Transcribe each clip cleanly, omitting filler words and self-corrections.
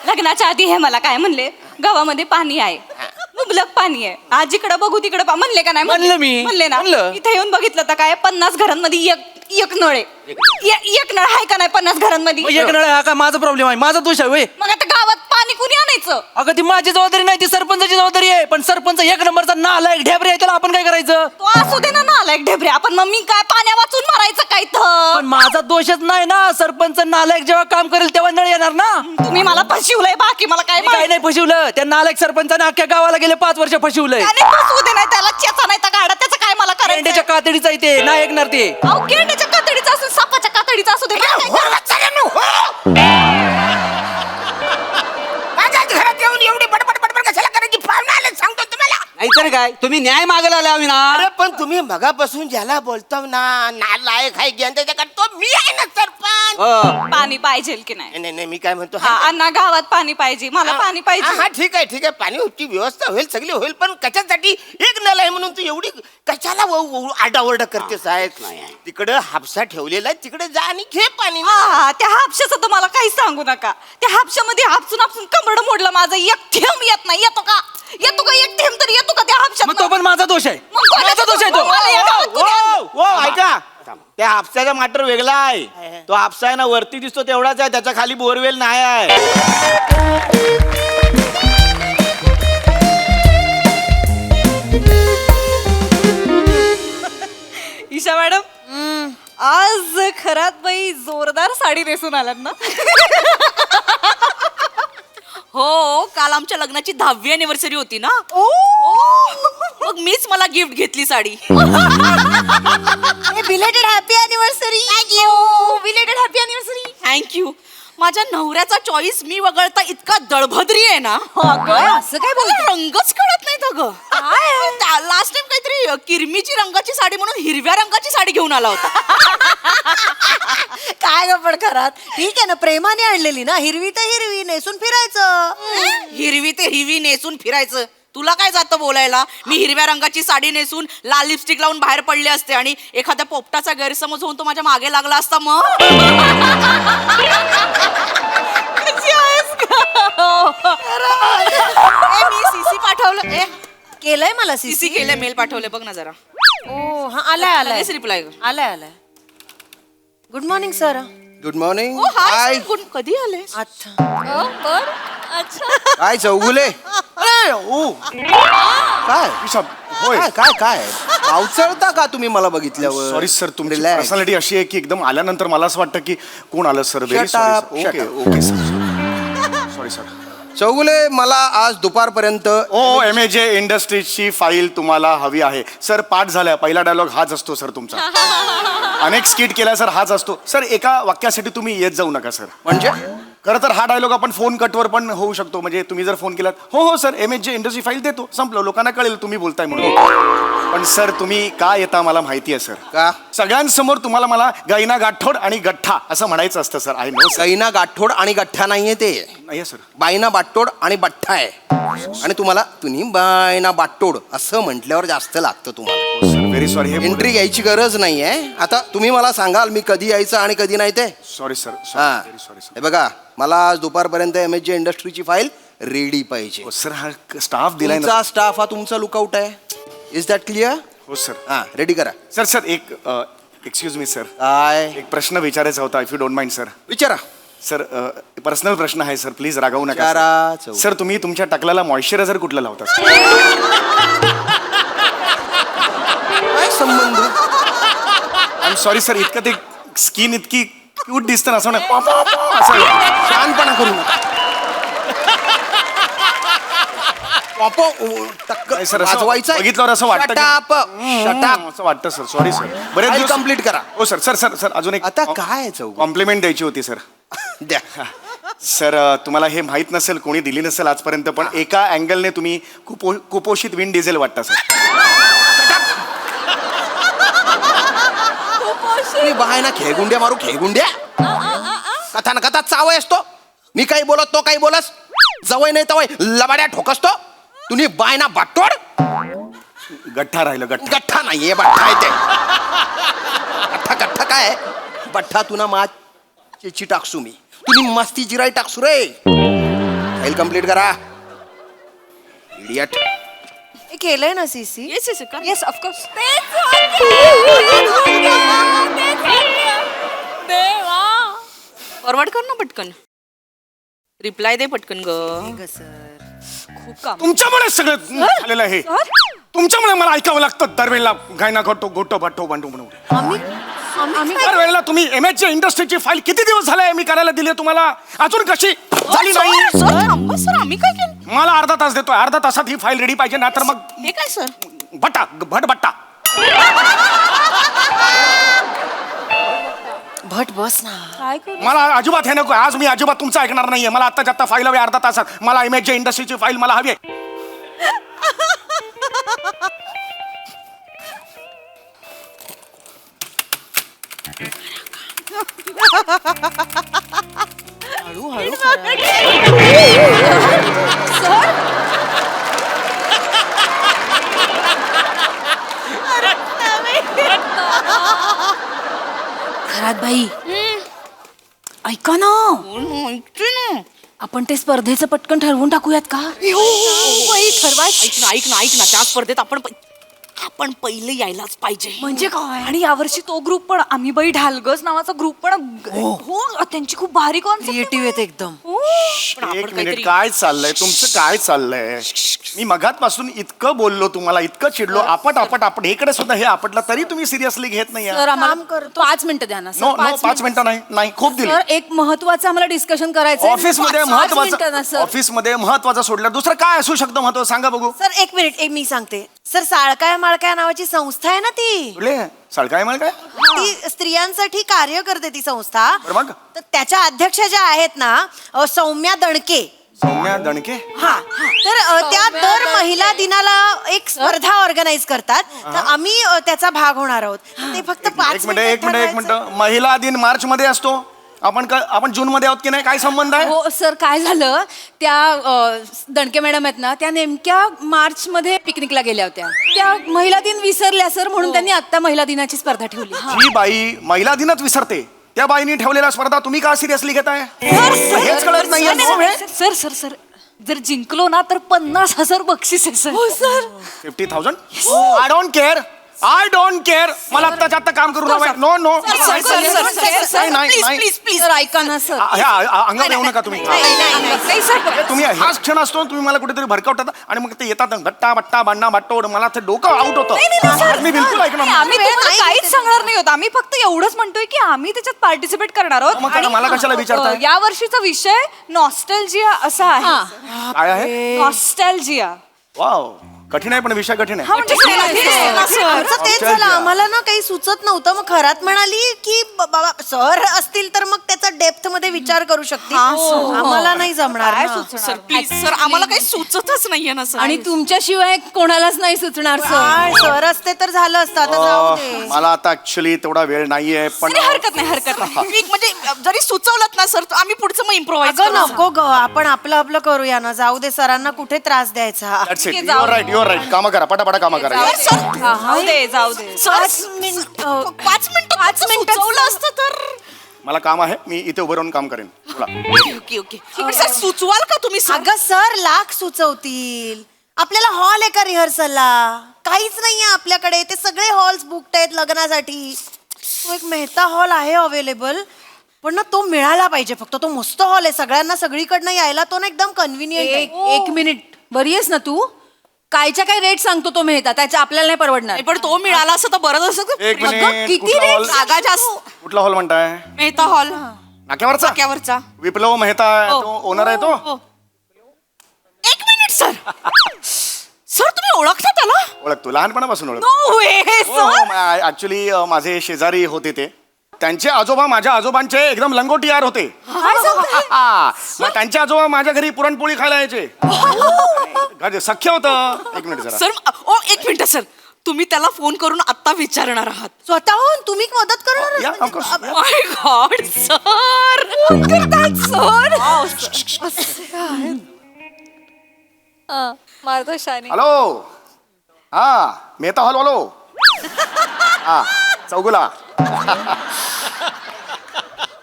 लग्नाच्या आधी हे मला काय म्हणले, गावामध्ये पाणी आहे, मुबलक पाणी आहे, आज जिकडं बघू तिकडं म्हणले का नाही? म्हणलं मी. म्हणले ना. म्हणलं. इथे येऊन बघितलं तर काय 50 घरांमध्ये एक नळ आहे. एक नळ आहे का नाही 50 घरांमध्ये? एक नळ हा का माझा प्रॉब्लेम आहे, माझा दोष आहे होय? मग आता गावात पाणी कुणी आणायचं? अगं ती माझी जबाबदारी नाही, ती सरपंचाची जबाबदारी आहे. पण सरपंच एक नंबरचा नालायक ढेबरे आहे, त्याला आपण काय करायचं? तो असू दे ना नालायक ढेबरे, आपण मग मी काय पाण्या वाचून मारायचं काय तर? पण माझा दोषच नाही ना, सरपंच नालायक जेव्हा काम करेल तेव्हा नळ येणार ना. तुम्ही मला फसवलंय, बाकी मला काय मी काय नाही फसवलं, त्या नालायक सरपंचाने अख्ख्या गावाला गेले 5 वर्ष फसवलंय. त्याने फसवू दे, नाही त्याला चेचा नाही तर गाडा, त्याचं काय मला करायचं? गेंड्याच्या कातडीचा इथे नाही ऐकणार ते. अहो गेंड्याच्या कातडीचा असू, सापाच्या कातडीचा असू दे, मला काय माझ्याच घरात येऊन एवढी बडबड बडबड कशाला करायची? पाहुणे आले सांगतो तुम्हाला. नाहीतर काय, तुम्ही न्याय मागायला आले आम्ही ना. अरे पण तुम्ही मगापासून ज्याला बोलतो ना नालायक आहे गेंद्याच्या तो मी आहे ना सरपंच. पाणी पाहिजे की नाही? नाही नाही मी काय म्हणतो हा, अण्णा गावात पाणी पाहिजे, मला पाणी हा पाहिजे. हा, ठीक आहे पाणीची व्यवस्था होईल, सगळी होईल, पण कशासाठी एक नळ आहे म्हणून तू एवढी कशाला आरडाओरडा करते साहेब? तिकडं हापसा ठेवलेला आहे, तिकडे जा आणि घे पाणी ना. हा, त्या हापशाचं तर मला काही सांगू नका. त्या हापशामध्ये हापसून कमरड मोडलं माझं, एक थेंब येत नाही. येतो का एक थेंब तरी येतो का त्या हापशात? मग तो पण माझा दोष आहे, मग कोणाचा माझा दोष आहे दोष? मला या गावात तो. कुणी आणलं? ऐका, त्या हापसाचा मॅटर वेगळा आहे. तो हापसा आहे ना वरती दिसतो तेवढाच आहे, त्याच्या खाली बोरवेल नाही आहे. ईशा मॅडम, आज खरात बाई जोरदार साडी नेसून आलात ना? हो, काल आमच्या लग्नाची 10वी अॅनिव्हर्सरी होती ना. मग मीच मला गिफ्ट घेतली sari. Belated happy anniversary. Belated happy anniversary. Thank you. माझ्या नवऱ्याचा चॉईस मी वगळता इतका दळभद्री आहे ना. असं काय मला रंगच कळत नाहीत अगं. लास्ट टाइम काहीतरी किरमीची रंगाची साडी म्हणून हिरव्या रंगाची साडी घेऊन आला होता. काय ग पण खरात ठीक आहे ना, प्रेमाने आणलेली ना, हिरवी तर हिरवी नेसून फिरायचं. हिरवी ते हिरवी नेसून फिरायचं, तुला काय जातं बोलायला? मी हिरव्या रंगाची साडी नेसून लाल लिपस्टिक लावून बाहेर पडले असते आणि एखाद्या पोपटाचा गैरसमज होऊन तो माझ्या मागे लागला असता. मग मी सीसी पाठवलं. केलंय मला सीसी सीसी. केलंय, मेल पाठवले बघ ना जरा. ओ हा, आलाय आलाय रिप्लाय. आलाय. Good morning sir. Good morning. Hi, कधी आले? अच्छा. काय चौगुले? काय होय, काय काय अवचळता का तुम्ही मला बघितल्यावर? सॉरी सर, तुमची Relax. पर्सनॅलिटी अशी आहे की एकदम आल्यानंतर मला असं वाटतं की कोण आलं sir. Very Shut up, sorry. shut okay okay sir, sorry sir. Chougule, मला आज दुपारपर्यंत MAJ इंडस्ट्रीजची फाईल तुम्हाला हवी आहे सर. पाठ झाल्या, पहिला डायलॉग हाच असतो सर तुमचा. अनेक स्किट केला सर, हाच असतो सर. एका वाक्यासाठी तुम्ही येत जाऊ नका सर. म्हणजे खरं तर हा डायलॉग आपण फोन कटवर पण होऊ शकतो. म्हणजे तुम्ही जर फोन केलात, हो सर MAJ इंडस्ट्री फाईल देतो, संपलं, लोकांना कळेल तुम्ही बोलताय म्हणून. पण सर तुम्ही का येता मला माहिती आहे सर. का? सगळ्यांसमोर तुम्हाला मला गायना गाठोड आणि गठ्ठा असं म्हणायचं असतं सर. I know. सैना गाठोड आणि गठ्ठा नाहीये ते, नाही सर. बायना बाटोड आणि बठ्ठा आहे. आणि तुम्ही बायना बाटोड असं म्हटल्यावर जास्त लागतं तुम्हाला. Very sorry. हे एंट्री घ्यायची गरज नाहीये. आता तुम्ही मला सांगाल मी कधी यायचं आणि कधी नाही ते. Sorry sir. हा, व्हेरी सॉरी सर. हे बघा, मला आज दुपारपर्यंत MAJ इंडस्ट्रीची फाईल रेडी पाहिजे. सर हा स्टाफ दिलाय ना. तुमचा स्टाफ हा तुमचा लुकआउट आहे. Is that clear? हो सर. हा, रेडी करा. सर सर एक एक्सक्यूज मी सर, काय एक प्रश्न विचारायचा होता, if you don't mind sir. विचारा. सर पर्सनल प्रश्न आहे सर, प्लीज रागावू नका विचारा, सर. सर तुम्ही तुमच्या टकलाला मॉइश्चरायझर कुठलं लावता सर? काय संबंध? आय एम सॉरी सर, इतकं ते स्किन इतकी क्यूट दिसतं ना असं ना, पा, पा, पा, असं. शानपणा करू नका. पॉपो, टक्क नाही सर, असं वाजवायचं बघितल्यावर असं वाटतं की- Shut up. असं वाटतं सर. Sorry sir. बरेच File दिवस complete करा. हो सर. सर सर सर अजून एक आता काय चौक कॉम्प्लिमेंट द्यायची होती सर. द्या. सर तुम्हाला हे माहित नसेल, कोणी दिली नसेल आजपर्यंत, पण एका अँगलने तुम्ही कुपोषित विन डिझेल वाटता सर. तुम्ही बाहेर खेळगुंड्या मारू, खेळगुंड्या. कथा ना कथा चावय असतो. मी काही बोलत तो काही बोलस, जवळ नाही तवय लबाड्या ठोकसतो. तुम्ही बायना बाटोड. गठ्ठा राहिलं, गठ्ठा. गठ्ठा नाहीये, बठ्ठा आहे ते. गठ्ठा गठ्ठा काय आहे? बठ्ठा तुना मा चेची टाकसू मी, तुम्ही मस्ती जिराई टाकसू रे. फाईल कम्प्लीट करा इडियट. हे केलंय ना CC? Yes yes yes of course. Forward कर ना पटकन. रिप्लाय दे पटकन ग. खूप काम. तुमच्यामुळे सगळं झालेलं आहे. तुमच्यामुळे मला ऐकावं लागतं दरवेळेला गायना घोटो घोटो भट्टो बंडू म्हणून. दरवेळेला तुम्ही MH इंडस्ट्रीची फाईल किती दिवस झाले मी करायला दिली तुम्हाला, अजून कशी झाली नाही? सर आम्ही काय केलं? मला अर्धा तास देतोय, अर्धा तासात ही फाईल रेडी पाहिजे ना, तर मग हे काय सर? भट्टा भट भट्टा. भट बस ना. काय करू? मला अजिबात हे नको. आज मी अजिबात तुमचं ऐकणार नाहीये. मला आत्ताच्या आत्ता फाईल हवी अर्धा तासात. मला MH इंडस्ट्रीची फाईल मला हवी आहे. घरात बाई ऐका ना, आपण ते स्पर्धेचं पटकन ठरवून टाकूयात का? ऐक ना त्या स्पर्धेत आपण पहिले यायलाच पाहिजे. म्हणजे काय? आणि यावर्षी तो ग्रुप पण आम्ही बाई ढालगस नावाचा ग्रुप पण हो त्यांची खूप भारी कॉन्सेप्ट. क्रिएटिव्ह आहेत एकदम. एक मिनिट, काय चाललंय तुमचं? काय चाललंय? मी मगातपासून इतकं बोललो तुम्हाला, इतकं चिडलो, आपट इकडे सुद्धा हे आपटलं, तरी तुम्ही सिरियसली घेत नाही. सर आम्हाला 5 मिनिटं द्या ना सर. नो नो 5 मिनिटं नाही खूप दिली. सर एक महत्वाचं आम्हाला डिस्कशन करायचं ऑफिसमध्ये महत्वाचं, ऑफिसमध्ये महत्वाचं सोडलं दुसरं काय असू शकतं महत्व? सांगा बघू. सर एक मिनिट, मी सांगते. सर साळकाय माळकाय नावाची संस्था आहे ना ती. कुठले? सळकाय मला काय? ती स्त्रियांसाठी कार्य करते ती संस्था. बरं मग? तर त्याच्या अध्यक्ष ज्या आहेत ना सौम्या दणके. सौम्या दणके. हा तर त्या दर महिला दिनाला एक स्पर्धा ऑर्गनाईज करतात. तर आम्ही त्याचा भाग होणार आहोत. ते फक्त 5 एक मिनिट. महिला दिन मार्च मध्ये असतो, आपण जून मध्ये आहोत की नाही? काय संबंध आहे? हो सर, काय झालं, त्या दणके मॅडम आहेत ना, त्या नेमक्या मार्च मध्ये पिकनिकला गेल्या होत्या. त्या महिला दिन विसरल्या सर, म्हणून त्यांनी आता महिला दिनाची स्पर्धा ठेवली. जी बाई महिला दिनच विसरते, त्या बाईनी ठेवलेला स्पर्धा तुम्ही का सिरियसली घेताय? हेच कळत नाहीये. सर सर सर जर जिंकलो ना तर 50,000 बक्षीस आहे सर. हो सर. 50,000? I don't care. मला आत्ताच्या आत्ता काम करू नका. नो नो प्लीज सर ऐका ना सर. अंगावर येऊ नका तुम्ही. नाही सर. तुम्ही हाच क्षण असतो, तुम्ही मला कुठेतरी भरकवतात आणि मग ते येतात गट्टा बट्टा बांना बाट्टोड, मला ते डोकं आउट होतं. मी बिलकुल ऐकणार नाही. आम्ही तुम्हाला काहीच सांगणार नाही होत. आम्ही फक्त एवढंच म्हणतोय की आम्ही त्याच्यात पार्टिसिपेट करणार आहोत. मग आता मला कशाला विचारताय? या वर्षीचा विषय नॉस्टॅल्जिया असा आहे. काय आहे? नॉस्टॅल्जिया. वाव, कठीण आहे, पण विषय कठीण आहे. आमचं तेच झालं. आम्हाला ना काही सुचत नव्हतं. मग खरात म्हणाली की बाबा सर असतील तर मग त्याचा डेप्थ मध्ये विचार करू शकते. आम्हाला नाही जमणार ना. सर प्लीज सर, आम्हाला काही सुचतच नाहीये ना सर. आणि तुमच्याशिवाय कोणालाच नाही सुचणार सर. सर असते तर झालं असतं. आता जाऊ दे. मला आता ऍक्च्युली तेवढा वेळ नाहीये, पण हरकत नाही. म्हणजे जरी सुचवलं ना सर, आम्ही पुढचं मग इम्प्रोव्हाइज अगं नको ग, आपण आपलं करूया ना. जाऊ दे, सरांना कुठे त्रास द्यायचा. That's it. You're right. कामं करा, पटापटा कामं करा. जाऊ दे. 5 मिनिटं सुचवलं असतं तर. मला काम आहे, मी इथे उभं राहून काम करेन. बोला. ओके सर, सुचवाल का तुम्ही सर? अगं सर लाख सुचवतील. आपल्याला हॉल आहे का रिहर्सलला? काहीच नाहीये आपल्याकडे. ते सगळे हॉल्स बुकड आहेत लग्नासाठी. तो एक मेहता हॉल आहे अवेलेबल, पण ना तो मिळाला पाहिजे. फक्त तो मस्त हॉल आहे, सगळ्यांना सगळीकडनं यायला तो ना एकदम कन्व्हिनियंट आहे. एक मिनिट, बरी आहेस ना तू? कायच्या काय रेट सांगतो तो मेहता, त्याच्या आपल्याला नाही परवडणार. पण तो मिळाला असं तर बरंच असं. एक मिनिट. किती कुठला रेट? hall? जागा जास्त. कुठला हॉल म्हणताय? मेहता हॉल नाक्यावरचा. विप्लव मेहता तो ओनर आहे तो. 1 मिनिट सर. सर तुम्ही ओळखता त्याला? ओळखतो, लहानपणापासून ओळखतो. नो वे. ऍक्च्युली माझे शेजारी होते ते. त्यांचे आजोबा माझ्या आजोबांचे एकदम लंगोटी यार होते. मग त्यांचे आजोबा माझ्या घरी पुरणपोळी खायला यायचे. सख्य होतं. एक मिनिट जरा. सर 1 मिनिट सर, तुम्ही त्याला फोन करून आता विचारणार आहात? स्वतःहून तुम्ही मदत करणार? या, of course. My God sir. मारतो शानी. हॅलो. हा, मेहता हॉल वालो. हा, चौगुला.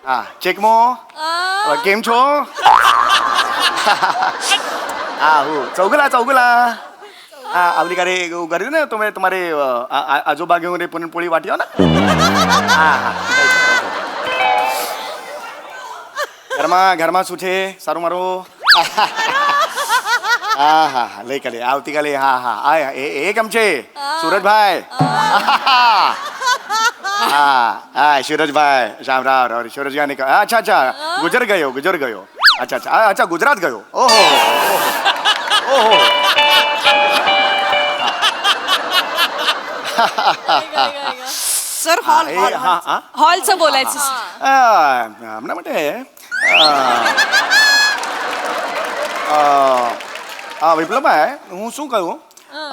हा, चेकमो. केम छो? हो चौगला आपली का रे गरज ना तुम्हारे आजोबा घेऊन रे पुरणपोळी वाटी हो ना घरमा सुठे सारू मारो हा लय काले आवती काले हा एक आमचे सूरज भाई सूरज भाई शामराव और सूरज गाने का अच्छा गुजर गयो अच्छा गुजरात गयो ओहो सर हॉल हॉलचं बोलायचं હમણાં માટે વિપ્લવભાઈ હું શું કહું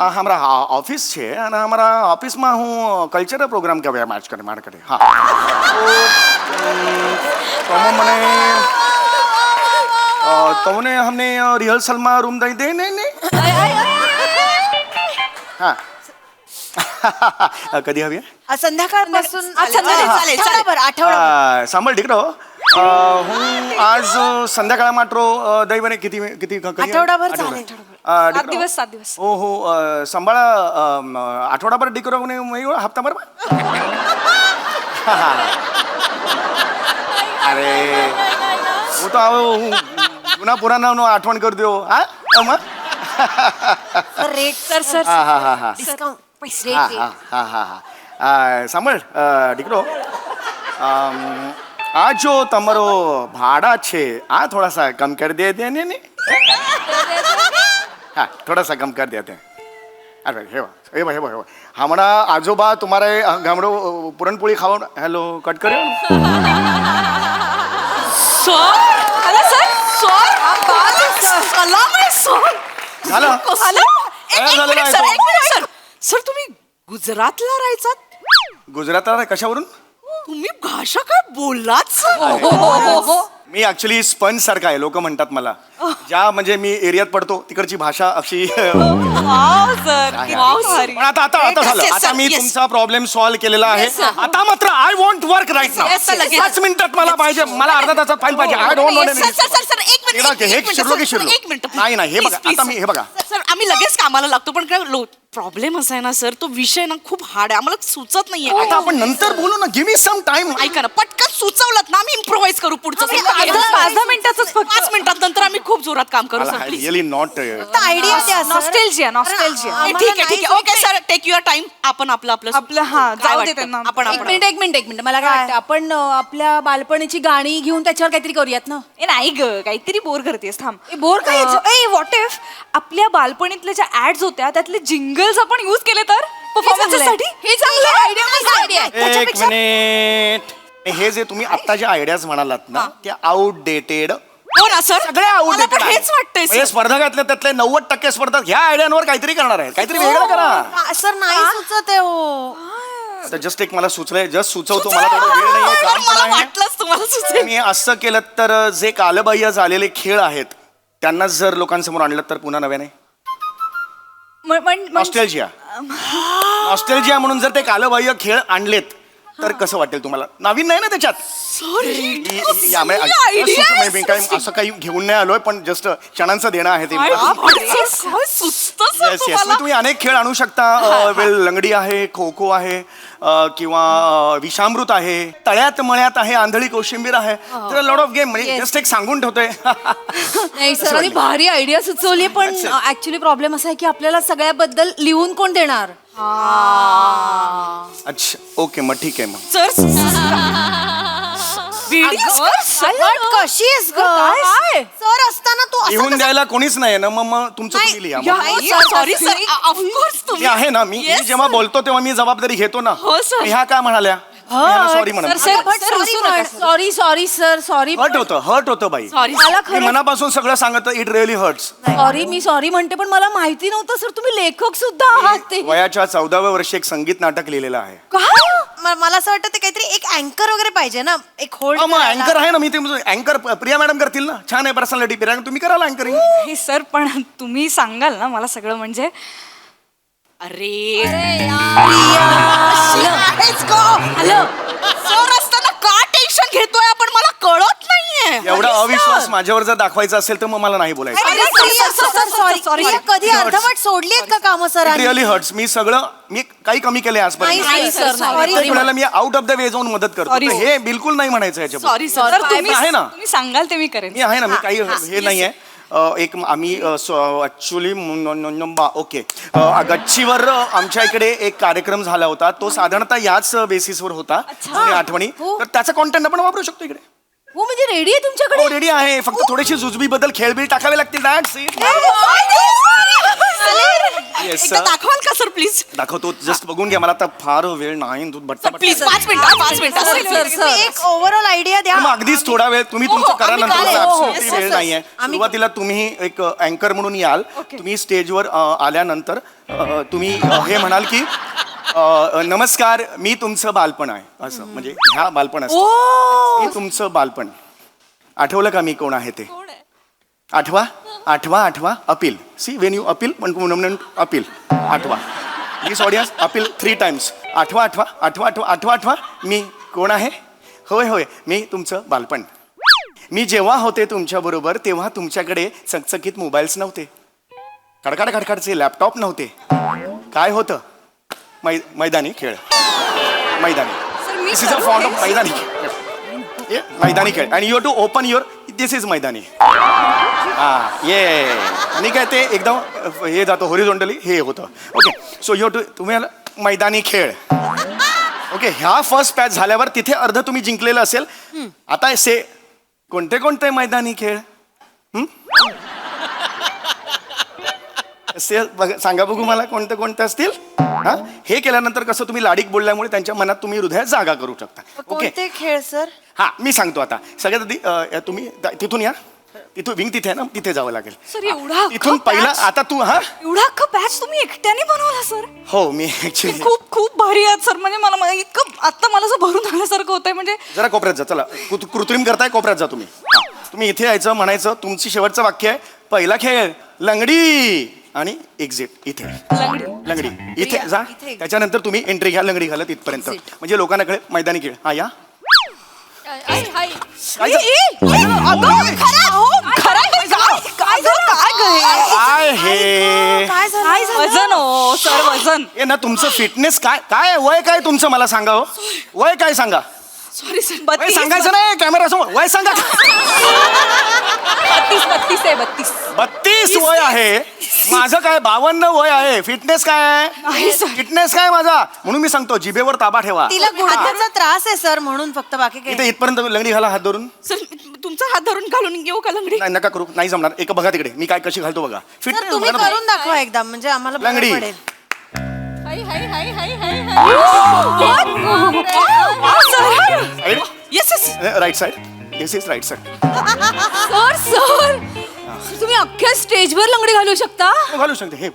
અમારા ઓફિસ છે અને અમારા ઓફિસમાં હું કલ્ચરલ પ્રોગ્રામ કહેવાય મારે કરે હા તો મને તમને અમને રિહર્સલમાં રૂમ દઈ દે નહીં હા कधी हवी संध्याकाळपासून चालेल. आठवडाभर सांभाळ तिकडं હું આજ સંધ્યાકાળ માટરો દૈવને किती आठवडाभर चालेल. 7 दिवस ઓહો સંભાળા આઠવડાભર દીકરોને હપ્તાભર અરે હું તો આવો હું જૂના પુરાણાનો આઠવણ કરી દો હા આમાં रेट सर હા डिस्काउंट સાંભળ દીકરો આ જો તમારો ભાડા છે આ થોડા સા કમ કરી દેते ને હા થોડા સા કમ કરી દેते અરે हे बघ हमारा आजोबा तुम्हारे गामडो पुरणपोळी खाऊन हॅलो कट करेल झालं सर तुम्ही गुजरातला राहायचात गुजरातला कशावरून तुम्ही भाषा काय बोललाच मी ऍक्च्युली स्पंज सारखा आहे लोक म्हणतात मला ज्या म्हणजे मी एरियात पडतो तिकडची भाषा अशी पण आता झालं आता मी तुमचा प्रॉब्लेम सॉल्व्ह केलेला आहे आता मात्र I want work right now 5 मिनिटात मला पाहिजे मला अर्धा तासात फाईल पाहिजे आय डोंट वॉन्ट हे शिरलो नाही हे बघा आता मी हे बघा सर आम्ही लगेच कामाला लागतो पण काय प्रॉब्लेम असा आहे ना सर तो विषय ना खूप हार्ड आहे आम्हाला सुचत नाहीये आता आपण नंतर बोलू ना गिव्ह मी सम टाइम ऐका ना पटकन सुचवलं ना आम्ही इम्प्रोव्हाइज करू पुढचं 5 मिनिटातच फक्त 5 मिनिटात नंतर आम्ही खूप जोरात काम करू sir please really not idea द्या नॉस्टेल्जिया ठीक आहे okay sir take your time आपण आपलं हा, काय जाऊ दे वाटतं? त्यांना. आपण एक मिनिट मला काय वाटतं आपण आपल्या बालपणीची गाणी घेऊन त्याच्यावर काहीतरी करूयात ना ए नाही ग काहीतरी बोर करतेस थांब ए, bore काय याचं? ए व्हॉट इफ आपल्या बालपणीतल्या ज्या ऍड्स होत्या त्यातले जिंगल्स आपण युज केले तर परफॉर्मन्ससाठी हे चांगलं आयडिया एक मिनिट हे जे तुम्ही आता ज्या आयडियाज म्हणालात ना त्या आउटडेटेड हो ना सर सगळ्या आउटडेटेड हेच वाटतंय म्हणजे स्पर्धकातले त्यातले 90% स्पर्धक ह्या आयडियांवर काहीतरी करणार आहेत काहीतरी वेगळं करा सर नाही सुचत आहे हो आता जस्ट एक मला सुचलंय जस्ट सुचवतो मला थोडा वेळ नाहीये काम पण मला आहे वाटलंच तुम्हाला सुचेल मी असं केलं तर जे कालबाह्य झालेले खेळ आहेत त्यांना जर लोकांसमोर आणलं तर पुन्हा नव्याने नॉस्टेल्जिया म्हणून जर ते कालबाह्य खेळ आणलेत तर कसं वाटेल तुम्हाला नवीन नाही ना त्याच्यात मी काही असं काही घेऊन नाही आलोय पण जस्ट क्षणांचं देणं आहे ते येस तुम्ही अनेक खेळ आणू शकता वेल लंगडी आहे खो खो आहे किंवा विषामृत आहे तळ्यात मळ्यात आहे आंधळी कोशिंबीर आहे तर लॉट ऑफ गेम म्हणजे जस्ट एक सांगून ठेवतोय नाही सर आणि भारी आयडिया सुचवली पण ऍक्च्युली प्रॉब्लेम असा आहे की आपल्याला सगळ्याबद्दल लिहून कोण देणार अच्छा ओके मग ठीक आहे मग सर कशी आहेस ग सर असताना तू असं लिहून द्यायला कोणीच नाही ना मग तुमचं तुम्ही लिहा मग. सॉरी सर ऑफकोर्स मी आहे ना मी जेव्हा बोलतो तेव्हा मी जबाबदारी घेतो ना हो, sir. ह्या काय म्हणाल्या सॉरी म्हणा सॉरी सर सॉरी हर्ट होतं बाई सॉरी मला मी मनापासून सगळं सांगतो इट रिअली हर्ट्स सॉरी मी सॉरी म्हणते पण मला माहिती नव्हतं सर तुम्ही लेखक सुद्धा आहात ते वयाच्या 14व्या वर्षी एक संगीत नाटक लिहिलेलं आहे मला असं वाटतं ते काहीतरी एक अँकर वगैरे पाहिजे ना एक होल्ड मग अँकर आहे ना मी ते अँकर प्रिया मॅडम करतील ना छान आहे पर्सनॅलिटी प्रिया तुम्ही कराल अँकरिंग हे सर पण तुम्ही सांगाल ना मला सगळं म्हणजे अरे हॅलो सर असताना का टेन्शन घेतोय आपण मला कळत नाहीये नाहीये एवढा अविश्वास माझ्यावर जर दाखवायचा असेल तर मग मला नाही बोलायचं. सॉरी कधी अर्धवट सोडली आहेत का कामं सर? Really hertz. मी काही कमी केले आजपर्यंत. नाही सर, प्रत्येक वेळेला me out of the way जाऊन मदत करतो. तर हे बिलकुल नाही म्हणायचं याच्या सॉरी सर सर तुम्ही आहे ना? तुम्ही सांगाल ते मी करेन. मी आहे ना, मी काही हे नाहीये. एक आम्ही ऍक्च्युली ओके गच्चीवर आमच्या इकडे एक कार्यक्रम झाला होता. तो साधारणतः याच बेसिसवर होता. जुन्या आठवणी. तर त्याचा कॉन्टेंट आपण वापरू शकतो इकडे. हो म्हणजे रेडी आहे तुमच्याकडे? रेडी आहे. फक्त थोडीशी जुजबी बद्दल खेळबिळ टाकावे लागतील. That's it. Yes, एकदा sir. दाखवाल का सर प्लीज दाखवतो. जस्ट बघून घ्या. मला आता फार वेळ नाही. तू बट्टा प्लीज 5 मिनिटं तुम्ही एक ओव्हरऑल आयडिया द्या. मग अगदीच थोडा वेळ तुम्ही तुमचं करा. आम्ही नंतर करेल. absolutely Yes, वेळ yes, नाहीये. आम्ही- सुरुवातीला तुम्ही एक अँकर म्हणून याल. तुम्ही स्टेजवर आल्यानंतर तुम्ही हे म्हणाल की नमस्कार, मी तुमचं बालपण आहे. असं म्हणजे ह्या बालपण असतं. मी तुमचं बालपण. आठवलं का मी कोण आहे ते? आठवा आठवा आठवा. Appeal. See when you appeal appeal. आठवा. This audience appeal 3 times. आठवा आठवा आठवा आठवा आठवा आठवा. मी कोण आहे? होय होय, मी तुमचं बालपण. मी जेव्हा होते तुमच्या बरोबर तेव्हा तुमच्याकडे चकचकीत मोबाईल्स नव्हते. खडखड खडखडचे लॅपटॉप नव्हते. काय होतं? मैदानी खेळ. मैदानी. This is a form of मैदानी खेळ. मैदानी खेळ. And you to open your this is मैदानी. ये आणि काय ते एकदम हे जातं हॉरिझॉन्टली हे होतं. ओके सो यू टू तुम्ही मैदानी खेळ. ओके ह्या फर्स्ट पॅच झाल्यावर तिथे अर्ध तुम्ही जिंकलेलं असेल. आता से कोणते कोणते मैदानी खेळ? सांगा बघू मला कोणते कोणते असतील. हा हे केल्यानंतर कसं तुम्ही लाडीक बोलल्यामुळे त्यांच्या मनात तुम्ही हृदयात जागा करू शकता. ओके कोणते खेळ सर? हा मी सांगतो आता. सगळ्यात आधी तुम्ही तिथून या. तिथून विंग तिथे आहे ना, तिथे जावं लागेल. सर एवढा तिथून पहिला आता तू हा एवढा अख्खा बॅच तुम्ही एकट्याने बनवला सर? हो मी ऍक्च्युली खूप खूप भारी आहेत सर. म्हणजे मला इतकं आता मला असं भरून आल्यासारखं होतंय. म्हणजे जरा कोपऱ्यात जा. चला कृत्रिम करताय, कोपऱ्यात जा तुम्ही. हा, तुम्ही इथे यायचं, म्हणायचं तुमची शेवटचं वाक्य आहे पहिला खेळ लंगडी आणि एक्झिट. इथे लंगडी इथे जा. त्याच्यानंतर तुम्ही एंट्री घ्या लंगडी घालत इथपर्यंत. म्हणजे लोकांना कळेल मैदानी खेळ. हा या. काय हे वजन हो सर वजन. हे ना तुमचं फिटनेस काय काय वय काय तुमचं मला सांगा. हो वय काय सांगा. सॉरी सर वय सांगायचं नाही कॅमेरा समोर. वय सांगा. 32 आहे 32. 32 वय आहे माझं. काय 52 वय आहे. फिटनेस काय आहे? फिटनेस काय माझा. म्हणून मी सांगतो जिभेवर ताबा ठेवा. तिला गुडघ्याचा त्रास आहे सर म्हणून फक्त. बाकी इथे काही इथपर्यंत लंगडी घाला हात धरून. सर तुमचा हात धरून घालून घेऊ का लंगडी? नाही नका करू. नाही जमणार. एक बघा तिकडे मी काय कशी घालतो बघा. सर तुम्ही फिटनेस करून दाखवा एकदा म्हणजे आम्हाला बरं लंगडी. पडेल. Yes yes right side. This is right side. Sir sir तुम्ही अख्ख्या स्टेजवर लंगडी घालू शकता? घालू शकते हे.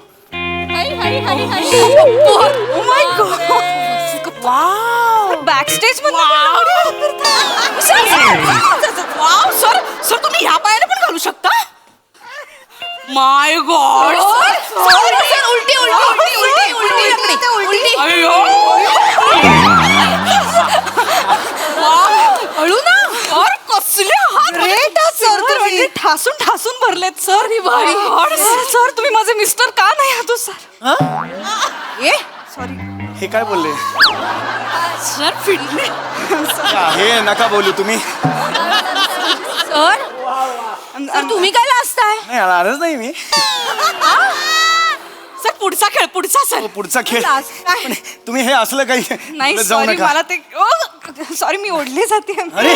Back stage wow sir sir तुम्ही ह्या पायाने पण घालू शकता? माय गॉड उलटी उलटी उलटी उलटी उलटी. हळू ना. और कसले हात. ग्रेट सर तुम्ही ठासून ठासून भरलेत सर. सर तुम्ही माझे मिस्टर का नाही आहात सर? ए हे काय बोलले? सर फिटनेस हे नका बोलू तुम्ही. सर सर तुम्ही काय लाजताय? नाही आलाच नाही मी. सर पुढचा खेळ पुढचा सर. पुढचा खेळ. पण तुम्ही हे असलं काही नाही बोलत जाऊ सॉरी नका. मला ते सॉरी मी ओढली जाते. अरे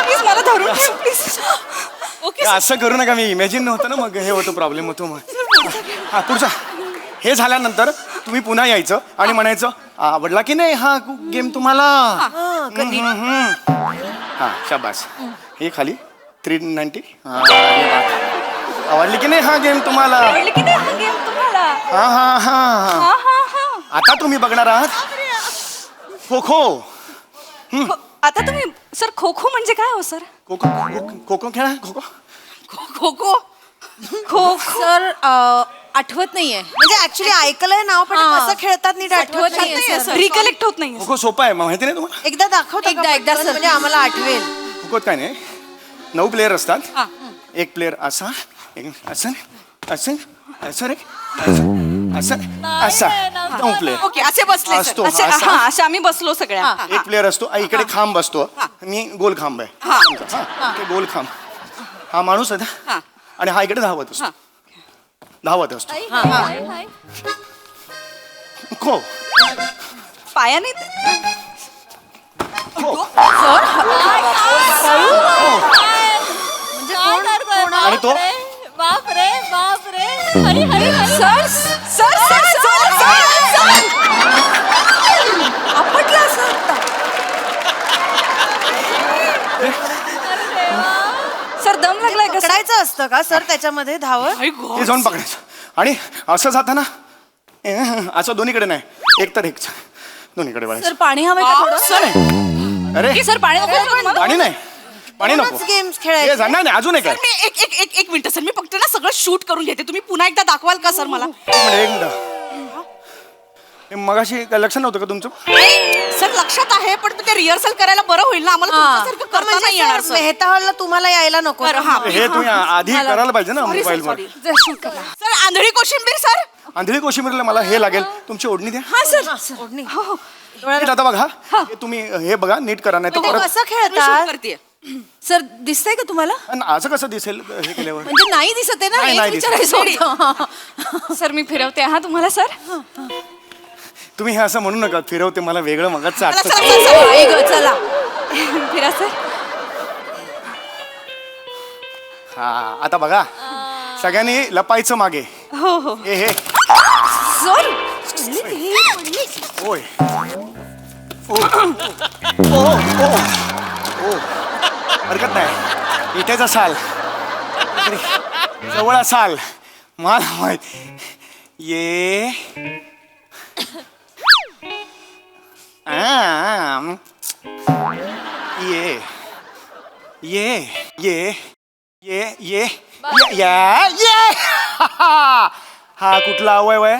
प्लीज मला धरून प्लीज. ओके असं करू नका. मी इमॅजिन नव्हतं ना मग हे होतं प्रॉब्लेम होतो मग. हा पुढचा. हे झाल्यानंतर तुम्ही पुन्हा यायचं आणि म्हणायचं आवडला की नाही हा गेम तुम्हाला. हा शाबास. हे खाली 390. आवडली की नाही हा गेम तुम्हाला. आवडली की नाही हा गेम तुम्हाला? हा हा हा हा हा हा. आता तुम्ही बघणार आहात खो खो. आता तुम्ही सर खो खो म्हणजे काय हो सर? खो खो खो खो खेळा. खो खो खो खो खो सर आठवत नाहीये. म्हणजे ऍक्च्युली ऐकलंय नाव पण हा. कसं खेळतात नीट आठवत नाहीये, नाहीये सर. सर. रिकलेक्ट होत नाही. खो खो सोपा आहे माहिती नाही तुम्हाला. एकदा दाखवता एकदा का? सर. म्हणजे आम्हाला आठवेल. खो काय नाही 9 प्लेयर असतात. एक प्लेयर असा, एक असं असं असं रे असं असा 9 प्लेयर ओके असे बसले सर. असतो. असे असा. हा असे आम्ही बसलो सगळ्या एक प्लेयर असतो इकडे खांब असतो. मी गोल खांब आहे. हा, ते गोल खांब हा माणूस आहे ना आणि हा इकडे धावत असतो. धावत असतो. खो पायाने खो म्हणजे आणि तो बापरे बापरे हरी हरी सर सर सर सर आपटला सर सर दम लागलाय का पकडायचं असतं का सर त्याच्यामध्ये धावत? आई गॉड. हे जाऊन पकडायचं आणि असं जाताना असं दोन्हीकडे नाही एक तर एक दोन्हीकडे वळायचं. सर पाणी हवंय का थोडं अरे सर पाणी नको का तुम्हाला? पाणी नाही पाणी नको गेम्स खेळायचे. हे जाणार नाही अजून एक सर आहे. मी एक मिनिट सर मी फक्त ना सगळं शूट करून घेते तुम्ही पुन्हा एकदा दाखवाल का सर मला? एक मिनिट हे मगाशी काय लक्षात नव्हतं का तुमचं? सर लक्षात आहे पण ते रिहर्सल करायला बरं होईल ना आम्हाला तुमच्यासारखं करता नाही येणार म्हणजे सर. मेहता हॉलला तुम्हाला यायला नको. बरं, हा. हे तुम्ही आधी करायला पाहिजे ना Sorry, sir, मोबाईल वर. sorry. सर आंधळी कोशिंबीर सर. आंधळी कोशिंबीरला मला हे लागेल तुमची ओढणी द्या. हा सर ओढणी. नीट आता बघा हे तुम्ही हे बघा नीट करा नाही तर ते परत कसं मी shoot खेळतात? करतेय. सर दिसतंय का तुम्हाला आणि असं कसं दिसेल हे केल्यावर? म्हणजे नाही दिसत आहे ना नाही, हेच नाही दिसत. विचारायचं होतं. सर मी फिरवते हा तुम्हाला सर तुम्ही हे असं म्हणू नका फिरवते मला वेगळं मगाच चला, आठवतं. चला, चला, चला. आई गं, चला फिरा सर हा आता बघा सगळ्यांनी लपायचं मागे. हो हो हे हे सर ओय ओ ओ ओ ओ हरकत नाही इथेच असाल इकडे जवळ असाल मला माहित ये ये ये ये ये ये ये ये हा कुठला अवयव आहे?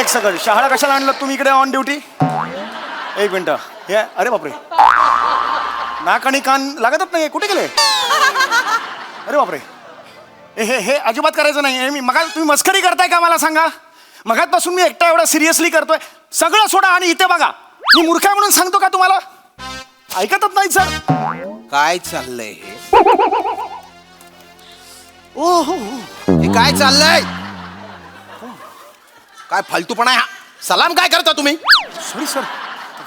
एक सेकंड शहाळा कशाला आणलं तुम्ही इकडे ऑन ड्युटी? एक मिनिट हे अरे बापरे नाक आणि कान लागतच नाही कुठे गेले? अरे बापरे हे हे अजिबात करायचं नाही. हे मी मगा तुम्ही मस्करी करताय का मला सांगा? मगातपासून मी एकटा एवढा सिरियसली करतोय. सगळं सोडा आणि इथे बघा. मी मूर्ख आहे म्हणून सांगतो का तुम्हाला? ऐकतच नाही सर. काय चाललंय हे? ओ हो हे काय चाललंय? काय फालतूपणा आहे हा? सलाम काय करता तुम्ही? सॉरी सर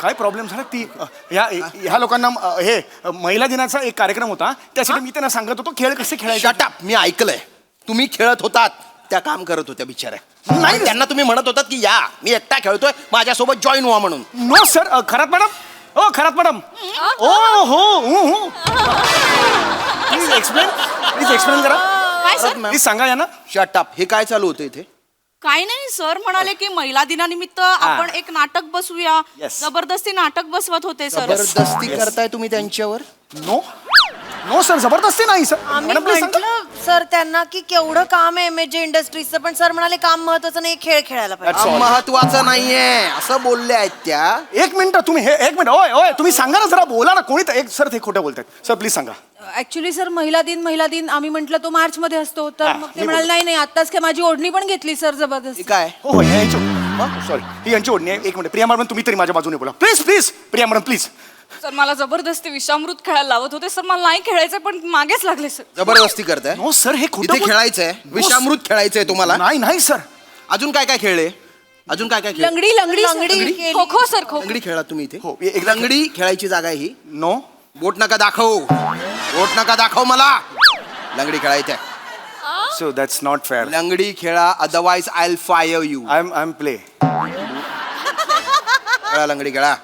काय प्रॉब्लेम झाला ती ह्या लोकांना हे महिला दिनाचा एक कार्यक्रम होता त्यासाठी मी त्यांना सांगत होतो खेळ कसे खेळायचे. शटअप मी ऐकलंय तुम्ही खेळत होतात त्या काम करत होत्या बिचाऱ्या. नाही त्यांना तुम्ही म्हणत होतात की या मी एकटा खेळतोय माझ्यासोबत जॉईन व्हा म्हणून. नो सर खरात मॅडम ओ खरात मॅडम ओ हो प्लीज एक्सप्लेन करा. काय सर? प्लीज सांगा या ना. शटअप हे काय चालू होतं इथे? काय नाही सर म्हणाले की महिला दिनानिमित्त आपण एक नाटक बसवूया. Yes. जबरदस्ती नाटक बसवत होते सर. जबरदस्ती करताय तुम्ही त्यांच्यावर? नो नो सर जबरदस्ती नाही सर. आम्ही मॅडम प्लीज सांगा. म्हटलं सर त्यांना की केवढं काम आहे MHJ इंडस्ट्रीजचं पण सर म्हणाले काम महत्वाचं नाही खेळ खेळायला पाहिजे. That's all. महत्वाचं नाहीये असं बोलले आहेत त्या. एक मिनिट तुम्ही हे एक मिनिट ओय ओय तुम्ही सांगा ना जरा बोला ना कोणी एक सर ते खोटं बोलतायत सर प्लीज सांगा. ऍक्च्युली सर महिला दिन आम्ही म्हटलं तो मार्च मध्ये असतो तर हा, मग ते मी म्हणाले नाही नाही आताच काय माझी ओढणी पण घेतली सर जबरदस्त. हे काय हो हो यांची सॉरी ही यांची ओढणी आहे. एक मिनिट प्रिया मॅडम तुम्ही तरी माझ्या बाजूने बोला please please Priya madam please. Sir मला जबरदस्ती विषामृत खेळायला लावत होते सर मला नाही खेळायचं पण मागेच लागले सर. जबरदस्ती करताय? नो सर हे खोटं इथे बोल- खेळायचंय विषामृत खेळायचंय तुम्हाला? नाही नाही सर. अजून काय काय खेळले? अजून काय काय खेळ? लंगडी लंगडी लंगडी केली. खो खो सर खो लंगडी खेळा तुम्ही इथे? हो, एक लंगडी खेळायची जागा आहे ही. नो बोट नका दाखव बोट नका दाखव मला. लंगडी खेळायचंय. So that's not fair. लंगडी खेळा otherwise I will fire you. I am play खेळा लंगडी खेळा.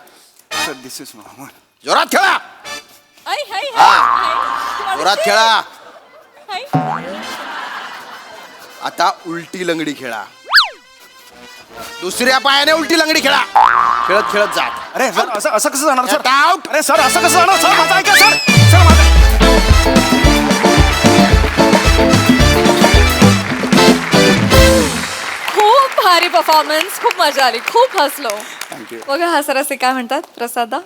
Sir this is not. जोरात खेळा. जोरात खेळा. आता उलटी लंगडी खेळा. दुसऱ्या पायाने उलटी लंगडी खेळा. खेळत खेळत जा. अरे सर असं असं कसं जाणार सर? Get out. अरे सर असं कसं जाणार सर माझं ऐका सर सर माझं खूप भारी परफॉर्मन्स खूप मजा आली खूप हसलो. थँक्यू. बघा हा सर असे काय म्हणतात प्रसादा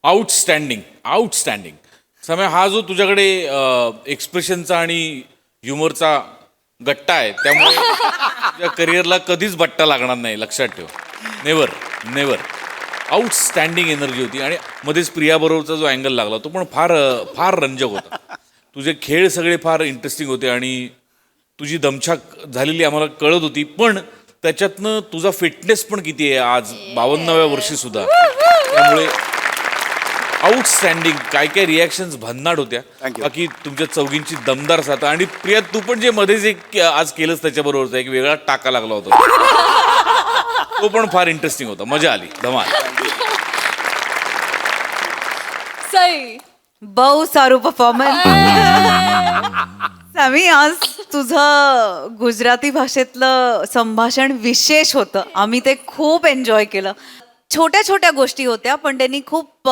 आउटस्टँडिंग समय हा जो तुझ्याकडे एक्सप्रेशनचा आणि ह्युमरचा गट्टा आहे त्यामुळे तुझ्या करिअरला कधीच बट्टा लागणार नाही, लक्षात ठेव. नेवर आउटस्टँडिंग एनर्जी होती. आणि मध्येच प्रियाबरोबरचा जो अँगल लागला तो पण फार रंजक होता. तुझे खेळ सगळे फार इंटरेस्टिंग होते आणि तुझी दमछाक झालेली आम्हाला कळत होती, पण त्याच्यातनं तुझा फिटनेस पण किती आहे आज 52व्या वर्षी सुद्धा. त्यामुळे आउटस्टँडिंग. काय रिॲक्शन्स भन्नाट होत्या. बाकी तुमच्या चौघींची दमदार साथ. आणि प्रिया तू पण जे मध्येच एक आज केलंस त्याच्याबरोबरचा एक वेगळा टाका लागला होता तो पण फार इंटरेस्टिंग होता. मजा आली. धमाल. सई बहु सारू परफॉर्मन्स. सामी, आज तुझं गुजराती भाषेतलं संभाषण विशेष होतं. आम्ही ते खूप एन्जॉय केलं. छोट्या छोट्या गोष्टी होत्या पण त्यांनी खूप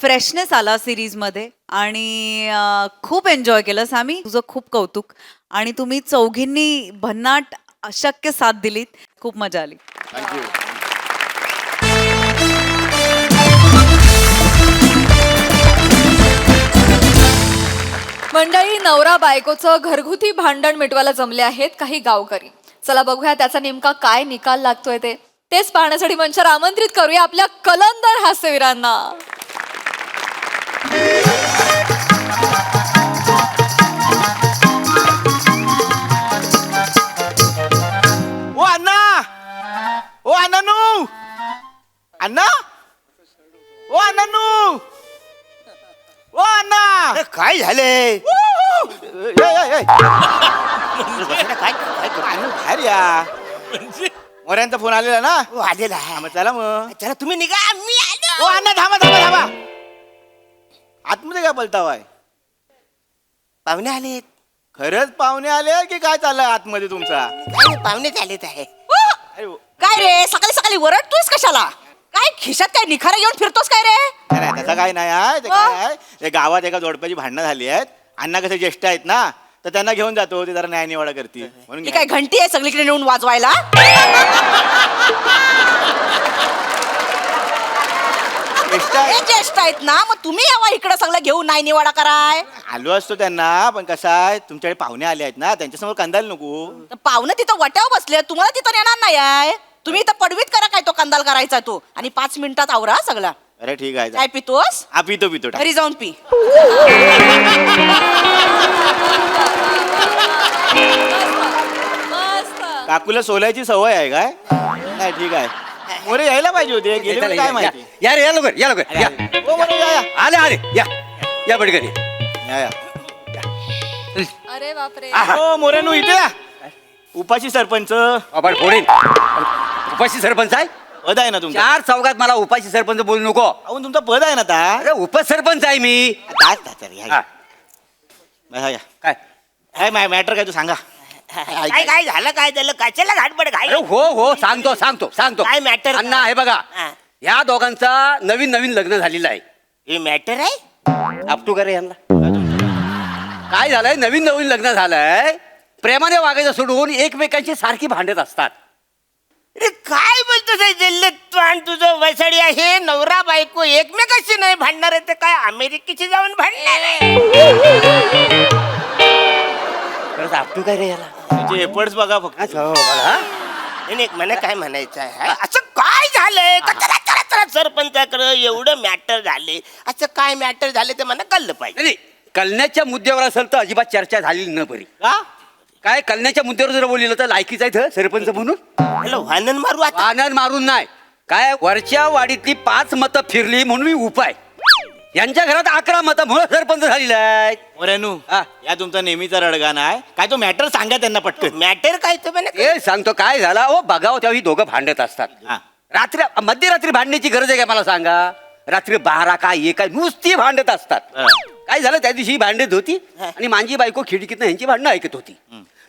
फ्रेशनेस आला सिरीजमध्ये आणि खूप एन्जॉय केलं. सामी, तुझं खूप कौतुक. आणि तुम्ही चौघींनी भन्नाट अशक्य साथ दिलीत. खूप मजा आली. मंडळी, नवरा बायकोचं घरगुती भांडण मिटवायला जमले आहेत काही गावकरी. चला बघूया त्याचा नेमका काय निकाल लागतोय तेच पाहण्यासाठी मंचावर आमंत्रित करूया आपल्या कलंदर हास्यवीरांना. ओ अण्णा, ओ अण्णानू, अण्णा, ओ अण्णानू, ओ अण्णा, काय झाले? बाहेर या. मोऱ्यांचा फोन आलेला ना? आलेला आहे. चला मग. चला तुम्ही निघा, मी आलो. ओ अण्णा, थांबा. आतमध्ये काय बोलतावाय? पाहुणे आलेत. खरंच पाहुणे आले की काय चाललंय आतमध्ये तुमचा? पाहुणेच आलेत आहे. काय रे, सकाळी सकाळी वरडतोयस कशाला? काय खिशात काय निखारा घेऊन फिरतोस काय रे? नाही तसं काय नाही आहे. ते काय आहे, ते गावात एका जोडप्याची भांडणं झाली आहेत. अण्णा कसे ज्येष्ठ आहेत ना, तर त्यांना घेऊन जातो. ते जरा न्याय निवाडा करते म्हणून. ही काय घंटी आहे सगळीकडे नेऊन वाजवायला? ज्येष्ठ आहेत ना, मग तुम्ही यावा इकडे सगळं घेऊन नाही निवाडा कराय. आलो असतो त्यांना, पण कसं आहे तुमच्याकडे पाहुणे आले आहेत ना, त्यांच्यासमोर कंदायला नको. पाहुणे तिथं वट्यावर बसले, तुम्हाला तिथं येणार नाही आहे. तुम्ही इथं पडवीत करा काय तो कंदाल करायचा तो, आणि 5 मिनिटात आवरा सगळा. अरे ठीक आहे. काय पितोस? हा पितो टाक. घरी जाऊन पी. काकूला सोलायची सवय आहे काय? नाही ठीक आहे. मोरे यायला पाहिजे होते, गेले पण काय माहिती. या रे, या लवकर या. ओ मोरे या. आले या पटकन या. अरे बापरे. ओ मोरेनू इथे या. उपाशी सरपंच. आपण फोडेन. उपाशी सरपंच आहे? पद आहे ना तुमचं? 4 चौघात मला उपाशी सरपंच बोलू नको. अहो तुमचं पद आहे ना आता. अरे उपसरपंच आहे मी. काय काय मॅटर काय तू सांगा. काय झालं, काय झालं, कशाला घाटपड अरे हो सांगतो काय matter? अण्णा हे बघा, या दोघांचा नवीन लग्न झालेलं आहे. हे मॅटर आहे? आपटू करे यांना. काय झालंय, नवीन लग्न झालंय. प्रेमाने वागायचं सोडून एकमेकांची सारखी भांडत असतात. अरे काय बोलतोस? तुझं वैसाडी आहे. नवरा बायको एकमेकाशी नाही भांडणार आहे तर काय अमेरिकेची जाऊन भांडणार आहे? खरंच आपटू काय रे याला? तुझे एफर्ट्स बघा फक्त. बघा. मला काय म्हणायचं आहे, असं काय झालंय? सरपंचाकडे एवढं मॅटर झाले, असं काय मॅटर झाले ते मला कळलं पाहिजे. नाही, कळण्याच्या मुद्द्यावर असेल तर अजिबात चर्चा झालेली न बरी. काय कळण्याच्या मुद्द्यावर जर बोललेलं तर लायकीच आहे सरपंच म्हणून. हॅलो, वानन मारू आता? आनंद मारून नाही. काय वरच्या वाडीतली 5 मतं फिरली म्हणून मी उपाय. यांच्या घरात 11 मतं म्हणून सरपंच झालेला आहे. मोरेनू, या तुमचा नेहमीचा रडगा नाही काय? तो मॅटर सांगा त्यांना पटकन. मॅटर काय ते सांगतो. काय झाला ओ बघाव तेव्हा ही दोघं भांडत असतात. रात्री मध्यरात्री भांडण्याची गरज आहे का मला सांगा? रात्री 12 काय 1 काय नुसती भांडत असतात. काय झालं, त्या दिवशी ही भांडत होती आणि माझी बायको खिडकीतनं ह्यांची भांडणं ऐकत होती.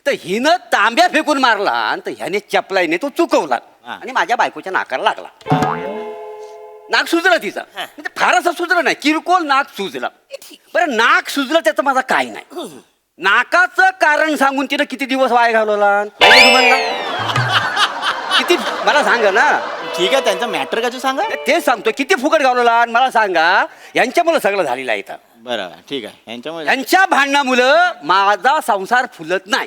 तर हिनं तांब्या फेकून मारला तर ह्याने चपलाईने तो चुकवला आणि माझ्या बायकोच्या नाकाला लागला. नाक सुजलं तिचं. म्हणजे फार असं सुजलं नाही, किरकोळ नाक सुजलं. बरं नाक सुजलं त्याचं माझं काय नाही. नाकाचं कारण सांगून तिनं किती दिवस वाया घालवला किती मला सांगा ना. ठीक आहे त्यांचं मॅटर काय तू सांगा. तेच सांगतो किती फुकट गावला आणि मला सांगा यांच्यामुळे सगळं झालेलं आहे इथं. बरं ठीक आहे यांच्यामुळे यांच्या भांडणामुळं माझा संसार फुलत नाही.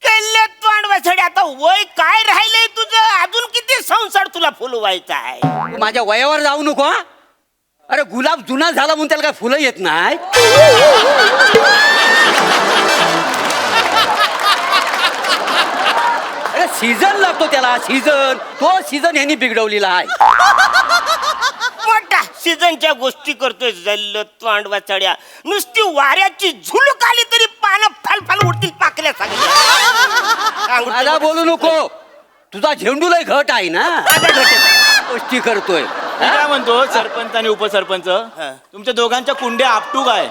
केले तोंड वाचडे आता वय काय राहिलंय तुझं अजून किती संसार तुला फुलवायचा आहे. तू माझ्या वयावर जाऊ नको हा. अरे गुलाब जुना झाला म्हणून त्याला काय फुलं येत नाही. अरे सीझन लागतो त्याला सीझन. तो सीझन यांनी बिघडवलेला आहे. मोठा सीझनच्या गोष्टी करतोय जल्ल तोंड वाचड्या. नुसती वाऱ्याची झुलूक आली तरी पानं फाल फाल उडतील पाकल्या सगळ्या. मला बोलू नको. तुझा झेंडू लय घट आहे ना. गोष्टी करतोय. मी काय म्हणतो सरपंच आणि उपसरपंच तुमच्या दोघांच्या कुंड्या आपटू काय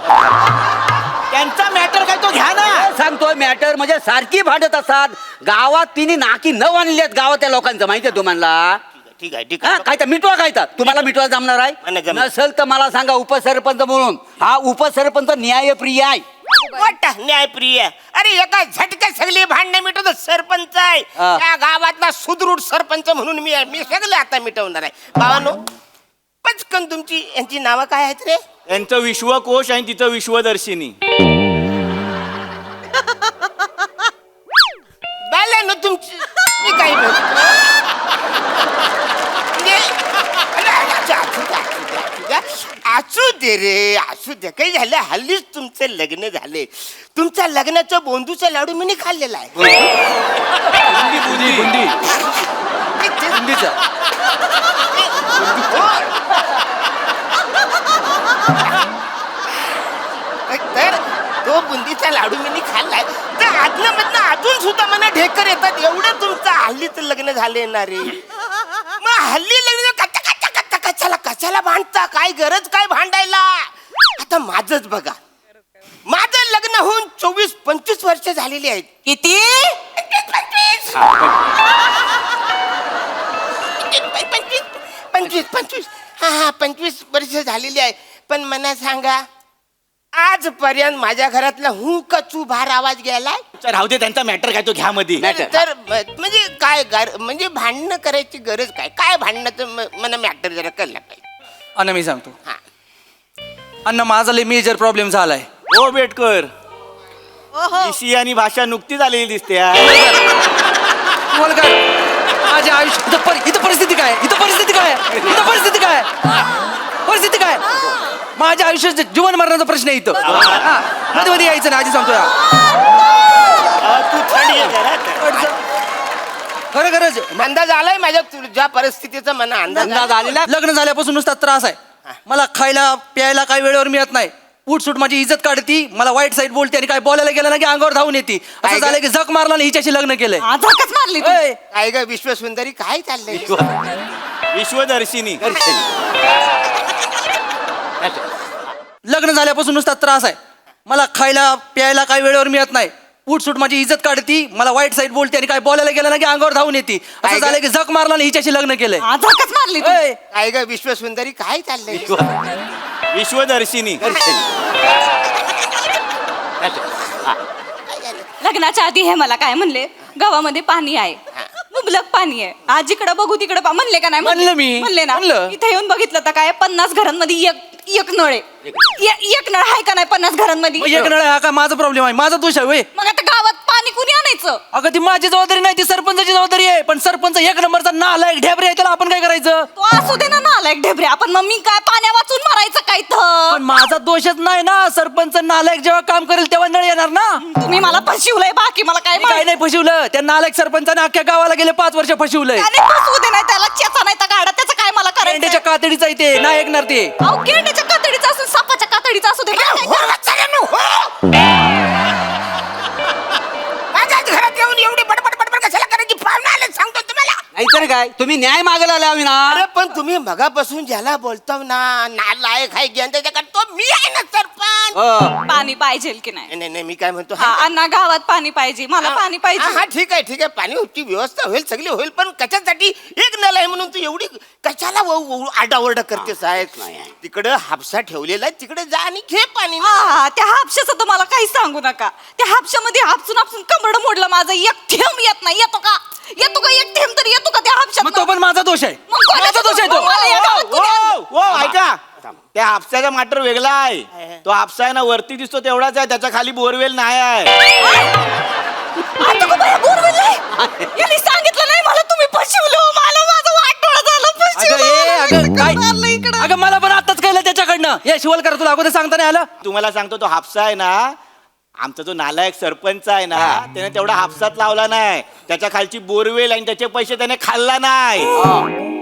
त्यांचा मॅटर काय तो घ्या ना. सांगतोय मॅटर म्हणजे सारखी भांडत असतात. गावात तिने नाकी न आणल्यात गावातल्या लोकांचं माहितीये तुम्हाला. ठीक आहे ठीक हा, आहे काय तर मिटवा काय तर तुम्हाला मिटवा जमणार नाही आहे जमणार. नसेल तर मला सांगा उपसरपंच म्हणून. हा उपसरपंच न्यायप्रिय आहे. मोठा न्यायप्रिय. अरे एका झटक्यात सगळी भांडणं मिटवतो सरपंच आहे. हा. त्या गावातला सुदृढ सरपंच म्हणून मी सगळे आता मिटवणार आहे. बाबांनो पचकन तुमची यांची नावं काय आहेत रे. यांचं विश्वकोश आणि तिचं विश्वदर्शिनी. ना तुमची मी काही बोलतो. असू दे रे असू दे. काही झालं हल्लीच तुमचं लग्न झाले. तुमच्या लग्नाचं बोंदूचा लाडू मी खाल्लेला आहे. बुंदी बुंदी बुंदीचा. तर तो बुंदीचा लाडू मी खाल्लाय. तर आदनं मधनं अजून सुद्धा मला ढेकर येतात. एवढं तुमचं हल्लीच लग्न झाले ना रे. मग हल्ली लग्न कशाला कशाला भांडता. काय गरज काय भांडायला. आता माझंच बघा. माझं लग्न होऊन 24-25 वर्ष झालेली आहेत. किती 25 हा 25 वर्ष झालेली आहे. पण मला सांगा आजपर्यंत माझ्या घरातला हू कचू भार आवाज गेलाय. राहू दे त्यांचा मॅटर काय तो घ्या मध्ये. तर म्हणजे काय म्हणजे भांडणं करायची गरज काय. काय भांडणाचं मला मॅटर जरा कळलं पाहिजे. अन्न मी सांगतो. हा. अन्न माझा लय मेजर प्रॉब्लेम झालाय. हो बेटकर विषय आणि भाषा नुकतीच आलेली दिसते यार. तुम्हाला काय माझ्या आयुष्य इथं परिस्थिती काय. इथं परिस्थिती काय. इथं परिस्थिती काय. परिस्थिती काय. माझ्या आयुष्याचं जीवन मरणाचा प्रश्न आहे इथं. हा, मध्ये मध्ये यायचं ना आधी सांगतोय. तू थंडी आहे जरा. खरं खरंच अंदाज आलाय माझ्या तुझ्या परिस्थितीचा मला अंदाज आलेला. लग्न झाल्यापासून नुसता त्रास आहे. मला खायला प्यायला काही वेळेवर मिळत नाही. उठसूट माझी इज्जत काढती. मला वाईट साईड बोलते आणि काय बोलायला गेलं ना की अंगावर धावून येते. असं झालं की झक मारला आणि हिच्याशी लग्न केलंय. आधाकच मारली तू. ओय, काय ग विश्वसुंदरी काय चाललंय. विश्वदर्शिनी. लग्न झाल्यापासून नुसता त्रास आहे. मला खायला प्यायला काही वेळेवर मिळत नाही. उठसूट माझी इज्जत काढती. मला वाईट साईड बोलते आणि काय बोलायला गेलं ना की अंगावर धावून येते. असं झालं की झक मारला आणि हिच्याशी लग्न केलंय. आधाकच मारली तू. ओय, काय ग विश्वसुंदरी काय चाललंय. विश्वदर्शिनी. लग्नाच्या आधी हे मला काय म्हणले गावामध्ये पाणी आहे मुबलक पाणी आहे आजीकडे बघू तिकडे म्हणले का नाही म्हणलं मी. म्हणले ना म्हणलं. इथे येऊन बघितलं तर काय 50 घरांमध्ये एक नळ आहे एक नळ आहे का नाही 50 मग घरांमध्ये एक नळ हा काय माझा प्रॉब्लेम आहे. माझा दोष आहे होय. मग आता गावात पाणी कुणी आणायचं अगं ती माझी जबाबदारी नाही ती सरपंचाची जबाबदारी आहे. पण सरपंच एक नंबरचा नालायक ढेबरे आहे. त्याला आपण काय करायचं. तो असू दे ना नालायक ढेबरे आपण मग मी काय पाण्या वाचून मारायचं काय तर पण माझा दोषच नाही ना. सरपंच नालायक जेव्हा काम करेल तेव्हा नळ येणार ना. तुम्ही मला फसवलंय बाकी मला काय मी काय नाही फसवलं. त्या नालायक सरपंचाने अख्ख्या गावाला गेले 5 वर्ष फसवलंय. त्याने फसवू दे नाही त्याला चेचा नाही तर गाडा त्याचं काय मला करायचं मेंढ्याच्या कातडीचा इथे नाही ऐकणार ते. अहो केंड्याच्या कातडीचा असू सापाच्या कातडीचा असू दे माझ्या घरात येऊन एवढी बडबड बडबड कशाला करायची. पाहुणे आले सांगतो तुम्हाला. नाहीतर काय तुम्ही न्याय मागायला आले ना. अरे पण तुम्ही मगापासून ज्याला बोलतो ना नालायक आहे ज्ञान त्याच्याकडे तो मी आहे ना सरपंच. पण पाणी पाहिजे की नाही नाही नाही मी काय म्हणतो हा अण्णा गावात पाणी पाहिजे मला पाणी हा पाहिजे ठीक आहे पाणीची व्यवस्था होईल सगळी होईल पण कशासाठी एक नल आहे म्हणून तू एवढी कशाला आरडाओरडा करते साहेब तिकडं हापसा ठेवलेला आहे तिकडे जा आणि घे पाणी ना. हा त्या हापशाचं तर मला काही सांगू नका त्या हापशामध्ये हापसून हापसून कंबरड मोडलं माझं एक थेंब येत नाही येतो का एक थेंब तर येतो का त्या हापशात मग तो पण माझा दोष आहे मग कोणाचा माझा दोष आहे तो मला या गावात कुणी आणलं? ओ ऐका त्या हापसाचा मॅटर वेगळा आहे तो हापसा आहे ना वरती दिसतो तेवढाच आहे त्याच्या खाली बोरवेल नाही आहे आता का बाया बोरवेल आहे? यांनी सांगितलं नाही मला तुम्ही फसवलं मला माझं वाटोळं झालं अगं काय चाललं इकडं. अगं मला पण आताच कळलं त्याच्याकडनं हे शिवलकर तुला अगोदर सांगता नाही आलं तुम्हाला सांगतो तो हापसा आहे ना आमचा जो नालायक सरपंच आहे ना त्याने तेवढा हापसात लावला नाही त्याच्या खालची बोरवेल आणि त्याचे पैसे त्याने खाल्ला नाही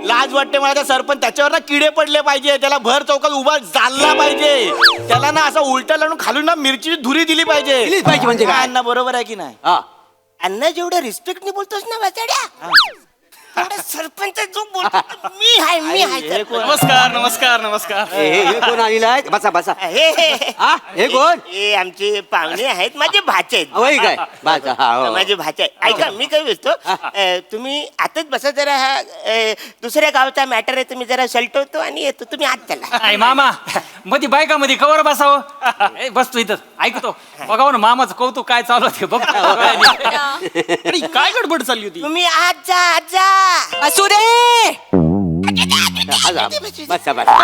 लाज वाटते मला त्या सरपंच त्याच्यावर ना किडे पडले पाहिजे त्याला भर चौकात उभा जाळला पाहिजे त्याला ना असं उलटा लावून खालून ना मिरची धुरी दिली पाहिजे दिलीच पाहिजे म्हणजे काय? अण्णा बरोबर आहे की नाही हा अण्णा जेवढं रिस्पेक्टने बोलतोस ना वाचाड्या तेवढं सरपंच जो बोलतो मी आहे हे कोण? नमस्कार हे कोण आलेला आहे बसा बसा हे हा हे कोण हे आमचे पाहुणे आहेत माझे भाचे आहेत वय काय बसा हा हो. माझे भाचे आहे. ऐका मी काय बोलतो तुम्ही आताच बसा जरा हा दुसऱ्या गावचा मॅटर आहे तुम्ही जरा सलटवतो आणि येतो तुम्ही आत चला आई मामा मध्ये बायका मध्ये कवर बसावं ए, बसतो इथं ऐकतो बघाव ना मामाचं कौतुक काय चालू आहे बघ काय गडबड चालली होती तुम्ही आत जा असू दे हा, जा. बसा बसा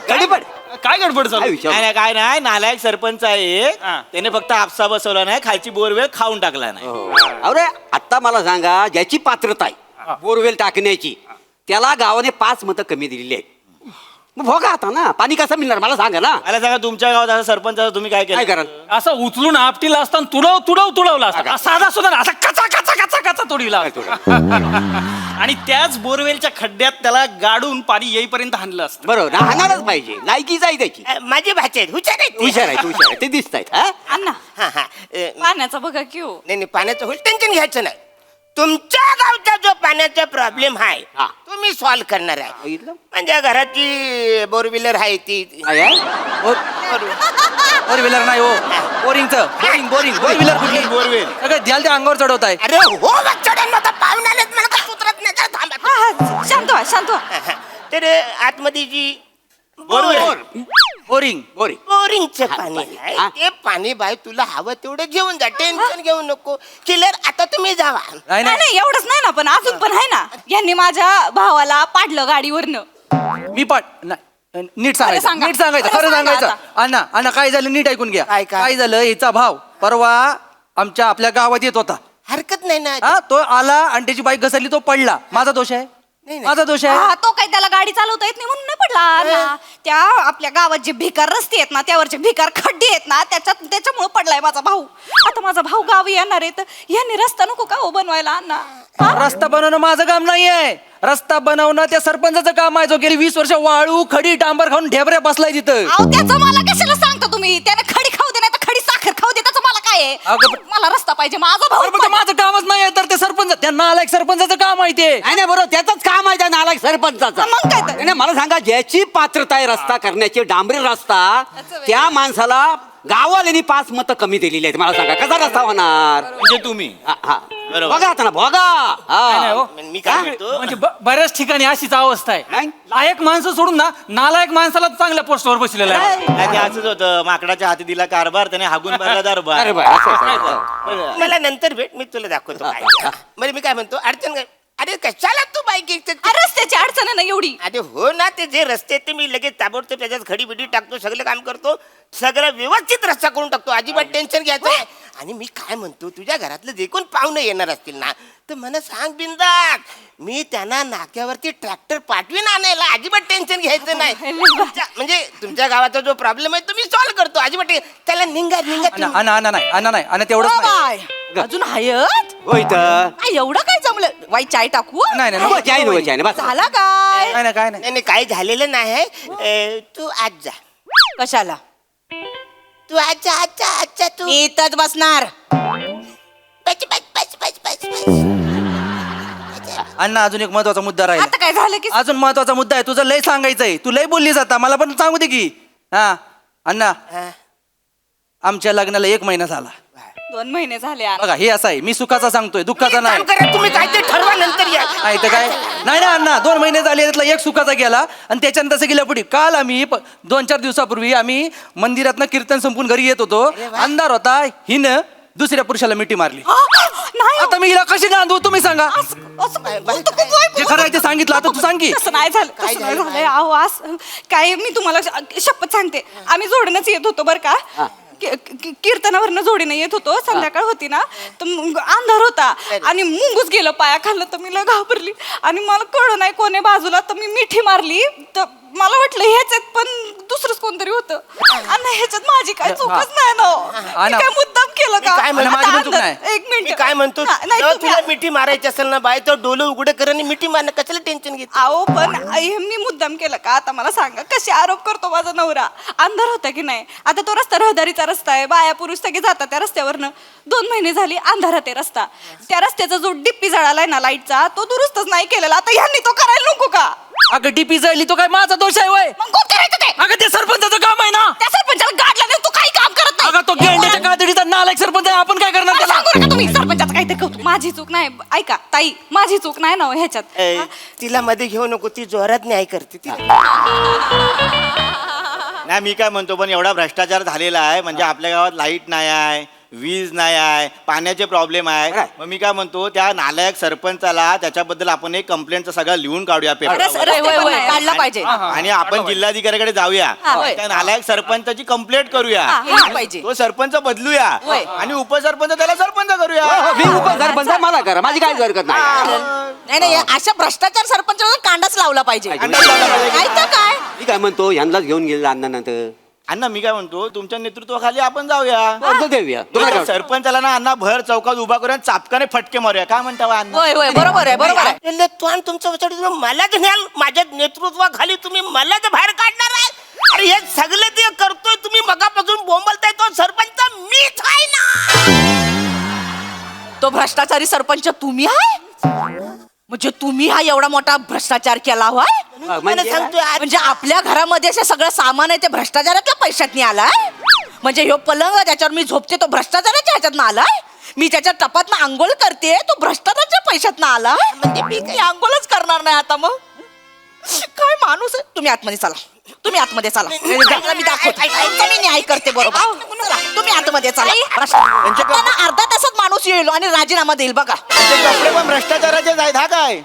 गडबड काय गडबड चालू काय नाही विचार नाही, काय नाही नालायक सरपंच आहे हा. त्याने फक्त हापसा बसवला नाही खालची बोरवेल खाऊन टाकला नाही अरे आता मला सांगा ज्याची पात्रता आहे बोरवेल टाकण्याची त्याला गावाने 5 मतं कमी दिलेली आहेत मग भोगा आता ना पाणी कसं मिळणार मला सांगा ना मला सांगा तुमच्या गावात असा सरपंच आहे, तुम्ही काय काय केलं कराल असं उचलून आपटीला असताना तुडवला असता साधा सुद्धा ना, असा कचा तोडीला आणि त्याच बोरवेलच्या खड्ड्यात त्याला गाडून पाणी येईपर्यंत हाणलं असतं बरोबर राहणारच पाहिजे लायकीच आहे त्याची माझे भाचे आहेत हुशार आहेत ते. हुशार आहे ते दिसत आहेत हा अण्णा हा पाण्याचा बघा की हो नाही पाण्याचं होईल टेन्शन घ्यायचं नाही तुमच्या गावचा जो पाण्याचा प्रॉब्लेम आहे हा. तुम्ही सॉल्व्ह करणार आहे बघितलं म्हणजे घराची बोर व्हीलर आहे ती काय आहे? फोर व्हीलर नाही हो बोरिंगचं बोरिंग फोर व्हीलर कुठली बोरवेल सगळं द्याल त्या अंगावर चढवत आहे अरे हो बच्चाड्यांना आता पाहुणे आलेत मला काय सुधरत नाही जरा थांबा हा शांत व्हा तर आतमध्ये जी बोरवेल बोरिंग बोरिंगचं पाणी आहे हा. ते पाणी बाय तुला हवं तेवढं घेऊन जा टेन्शन घेऊ नको किलर आता तुम्ही जावा नाही नाही एवढंच नाही ना पण अजून पण आहे ना यांनी माझ्या भावाला पाडलं गाडीवरनं मी नीट सांगा. सांगायचं खरं खरं सांगा सांगायचं आता. अण्णा काय झालं नीट ऐकून घ्या काय? झालं हिचा भाव परवा आमच्या आपल्या गावात येत होता हरकत नाही ना हा तो आला आणि त्याची बाईक घसरली तो पडला माझा दोष आहे नाही. माझा दोष आहे हा तो काही त्याला गाडी चालवता येत नाही म्हणून नाही पडला ना त्या आपल्या गावात जे भिकार रस्ते आहेत ना त्यावरचे भिकार खड्डे आहेत ना त्याच्यामुळे पडलाय माझा भाऊ आता माझा भाऊ गावी येणार आहे तर यांनी रस्ता नको का हो बनवायला अण्णा रस्ता बनवणं माझं काम नाहीये रस्ता बनवणं त्या सरपंचाचं काम आहे जो गेली 20 वर्ष वाळू खडी डांबर खाऊन ढेबऱ्या बसलाय तिथं अहो त्याचं मला कशाला सांगता तुम्ही त्याने खडी खाऊ दे नाही तर खडी साखर खाऊ दे त्याचं मला काय आहे अगं पण- मला रस्ता पाहिजे माझा भाऊ अरे पण ते माझं कामच नाही तर ते सरपंच त्यांना आलाय सरपंचाचं काम आहे ते नाही नाही बरोबर त्याच काम आहे त्या नालायक सरपंचाचं मग काय तर? नाही, नाही, मला सांगा ज्याची पात्रता आहे रस्ता करण्याची डांबरी रस्ता त्या माणसाला गावाल्यानी 5 मतं कमी दिलेली आहेत मला सांगा कसा रस्ता होणार म्हणजे तुम्ही हा, हा. बरोबर. बघा आता ना बघा नाही, हो. हा. मी काय म्हणतो म्हणजे बऱ्याच ठिकाणी अशीच अवस्था आहे नाही. लायक माणसं सोडून ना नालायक माणसाला चांगल्या पोस्टवर बसलेला आहे नाही, ते असंच होतं माकडाच्या हाती दिला कारभार त्याने हागून भरला अरे दरबार बा, असं. मला नंतर भेट मी तुला दाखवतो काय म्हणजे मी काय म्हणतो अडचण काय अरे कशाला तू बाईक रस्त्याची अडचण आहे ना एवढी अरे हो ना ते जे रस्ते आहेत ते मी लगेच ताबडतोब त्याच्यात खडी बिडी टाकतो सगळं काम करतो सगळं व्यवस्थित रस्ता करून टाकतो अजिबात टेन्शन घ्यायचं नाही. आणि मी काय म्हणतो तुझ्या घरातलं जे कोण पाहुणे येणार असतील ना तर मला सांग बिंदास मी त्यांना नाक्यावरती ट्रॅक्टर पाठवीन आणायला अजिबात टेन्शन घ्यायचं नाही म्हणजे तुमच्या गावाचा जो प्रॉब्लेम आहे तो मी सॉल्व्ह करतो अजिबात त्याला निघा अण्णा नाही तेवढंच नाही. बाय अजून हयत होय तर एवढं काय जमलं वाई चाय टाकू नाही नाही, नको, नाही चाय नको, चाय नाही, बस. झाला काय नाही, काय नाही नाही नाही, काही झालेलं नाही तू आज जा कशाला तू आजच्या आजच्या आजच्या तू मी इथंच बसणार बस बस बस बस बस बस अण्णा अजून एक महत्वाचा मुद्दा राहिला. आता काय झालं की अजून महत्वाचा मुद्दा आहे, तुझं लय सांगायचंय, तू लय बोलली जाता, मला पण सांगू दे की. हा अण्णा, आमच्या लग्नाला 1 महिना झाला. 2 महिने झाले यार. बघा हे असं आहे, मी सुखाचा सांगतोय, दुःखाचा नाही. काम करा तुम्ही काहीतरी ठरवा नंतर या. नाही तर काय नाही ना अण्णा, 2 महिने झाले, त्यातला 1 सुखाचा गेला आणि त्याच्यानंतर तसं गेल्या पुढे. काल आम्ही 2-4 दिवसापूर्वी आम्ही मंदिरातनं कीर्तन संपून घरी येत होतो, अंधार होता, हिनं दुसऱ्या पुरुषाला मिठी मारली. नाही आता मी हिला कशी नांदू तुम्ही सांगा. असं बोलतो का काय? जे खरं आहे ते सांगितलं, आता तू सांग की. तसं नाही झालं, तसं नाही झालंय. अहो असं काय, मी तुम्हाला शपथ सांगते, आम्ही जोडीनंच येत होतो बरं का. कीर्तनावरनं जोडीनं येत होतो, संध्याकाळ होती ना, तर मग अंधार होता आणि मुंगूस गेलं पायाखालनं, तर मी लय घाबरली आणि मला कळलं नाही कोणी बाजूला, तर मी मिठी मारली, तर मला वाटलं ह्याच्यात पण दुसरंच कोणतरी होतं आणि ह्याच्यात माझी काय चूकच नाही ना हो. मी काय मुद्दाम केलं का? काय म्हणतो? आता माझी पण चूक अंधार- नाही. 1 मिनिट मी काय म्हणतो, नाही, जेव्हा तुम्ही- तुला मिठी मारायची असेल ना बाय, तर डोलं उघडे कर आणि मिठी मारणं कशाला टेन्शन घेत. अहो पण हे मी मुद्दाम केलं का? आता मला सांगा, कशी आरोप करतो माझा नवरा? अंधार होता की नाही? आता तो रस्ता रहदारीचा रस्ता आहे, बाया पुरुष सगळे जातात त्या रस्त्यावरनं. 2 महिने झाली अंधारात आहे रस्ता. त्या रस्त्याचा जो डिप्पी जळालाय ना लाईटचा, तो दुरुस्तच नाही केलेला. आता ह्यांनी तो करायला नको का? अगं डीपी जळली, तो काय माझा दोष आहे वय? मग कोण करायचं ते? अगं ते सरपंचाचं काम आहे ना. त्या सरपंचाला गाडला नाही, तू काही काम करत नाही. अगं तो गेंड्याच्या कातडीचा नालायक सरपंच आहे, आपण काय करणार मला त्याला? सांगू नका तुम्ही सरपंचाचं काहीतरी कौतुक. माझी चूक नाही. ऐका ताई, माझी चूक नाही ना हो ह्याच्यात. ए, तिला मध्ये घेऊ नको, ती जोरात न्याय करते ती. नाही मी काय म्हणतो, पण एवढा भ्रष्टाचार झालेला आहे, म्हणजे आपल्या गावात लाईट नाही आहे, वीज नाही आहे, पाण्याचे प्रॉब्लेम आहे. मग मी काय म्हणतो, त्या नालायक सरपंचाला त्याच्याबद्दल आपण एक कंप्लेंटचा सगळा लिहून काढूया पेपर काढला पाहिजे. आणि आपण जिल्हाधिकाऱ्याकडे जाऊया, त्या नालायक सरपंचाची कंप्लेंट करूया, केली पाहिजे. तो सरपंच बदलूया आणि उपसरपंच त्याला सरपंच करूया. मी उपसरपंच आहे, मला करा, माझी काय हरकत नाही. नाही नाही, अशा भ्रष्टाचार सरपंचाला कांडाच लावला पाहिजे. अंदाज लावला पाहिजे. काय तर काय? मी काय म्हणतो, यांनाच घेऊन गेलं अण्णानंतर अण्णा मी काय म्हणतो, तुमच्या नेतृत्वाखाली आपण जाऊया, अर्ज देऊया. तुम्हाला काय वाटतं? सरपंचाला ना अण्णा भर चौकात उभा करूया, चापकाने फटके मारूया. काय म्हणता हो अण्णा? होय होय, बरोबर आहे, बरोबर आहे. तो आणि तुमचं विचार तुम्ही मलाच न्याल, माझ्या नेतृत्वाखाली तुम्ही मलाच बाहेर काढणार आहे. अरे हे सगळं ते करतोय तुम्ही, मगापासून बोंबलताय, तो सरपंच मीच आहे ना. तो भ्रष्टाचारी सरपंच तुम्ही आहे? म्हणजे तुम्ही हा एवढा मोठा भ्रष्टाचार केला होय? मला सांगतोय आज- म्हणजे आपल्या घरामध्ये असे सगळं सामान आहे ते भ्रष्टाचारातल्या पैशातनी आलाय? म्हणजे ह्यो पलंग ज्याच्यावर मी झोपते तो भ्रष्टाचाराच्या ह्याच्यातनं आलाय? मी त्याच्या टपातनं आंघोळ करते तो भ्रष्टाचाराच्या पैशातनं आलाय? म्हणजे मी काही आंघोळच करणार नाही आता मग. काय माणूस आहे? तुम्ही आतमध्ये चला, तुम्ही आतमध्ये चला, मी दाखवते. मी न्याय करते बरोबर. चला, तुम्ही आतमध्ये चला. आता ना अर्धा तासात माणूस येईल आणि राजीनामा देईल बघा. त्यांचे कपडे पण भ्रष्टाचाराचेच आहेत. हा काय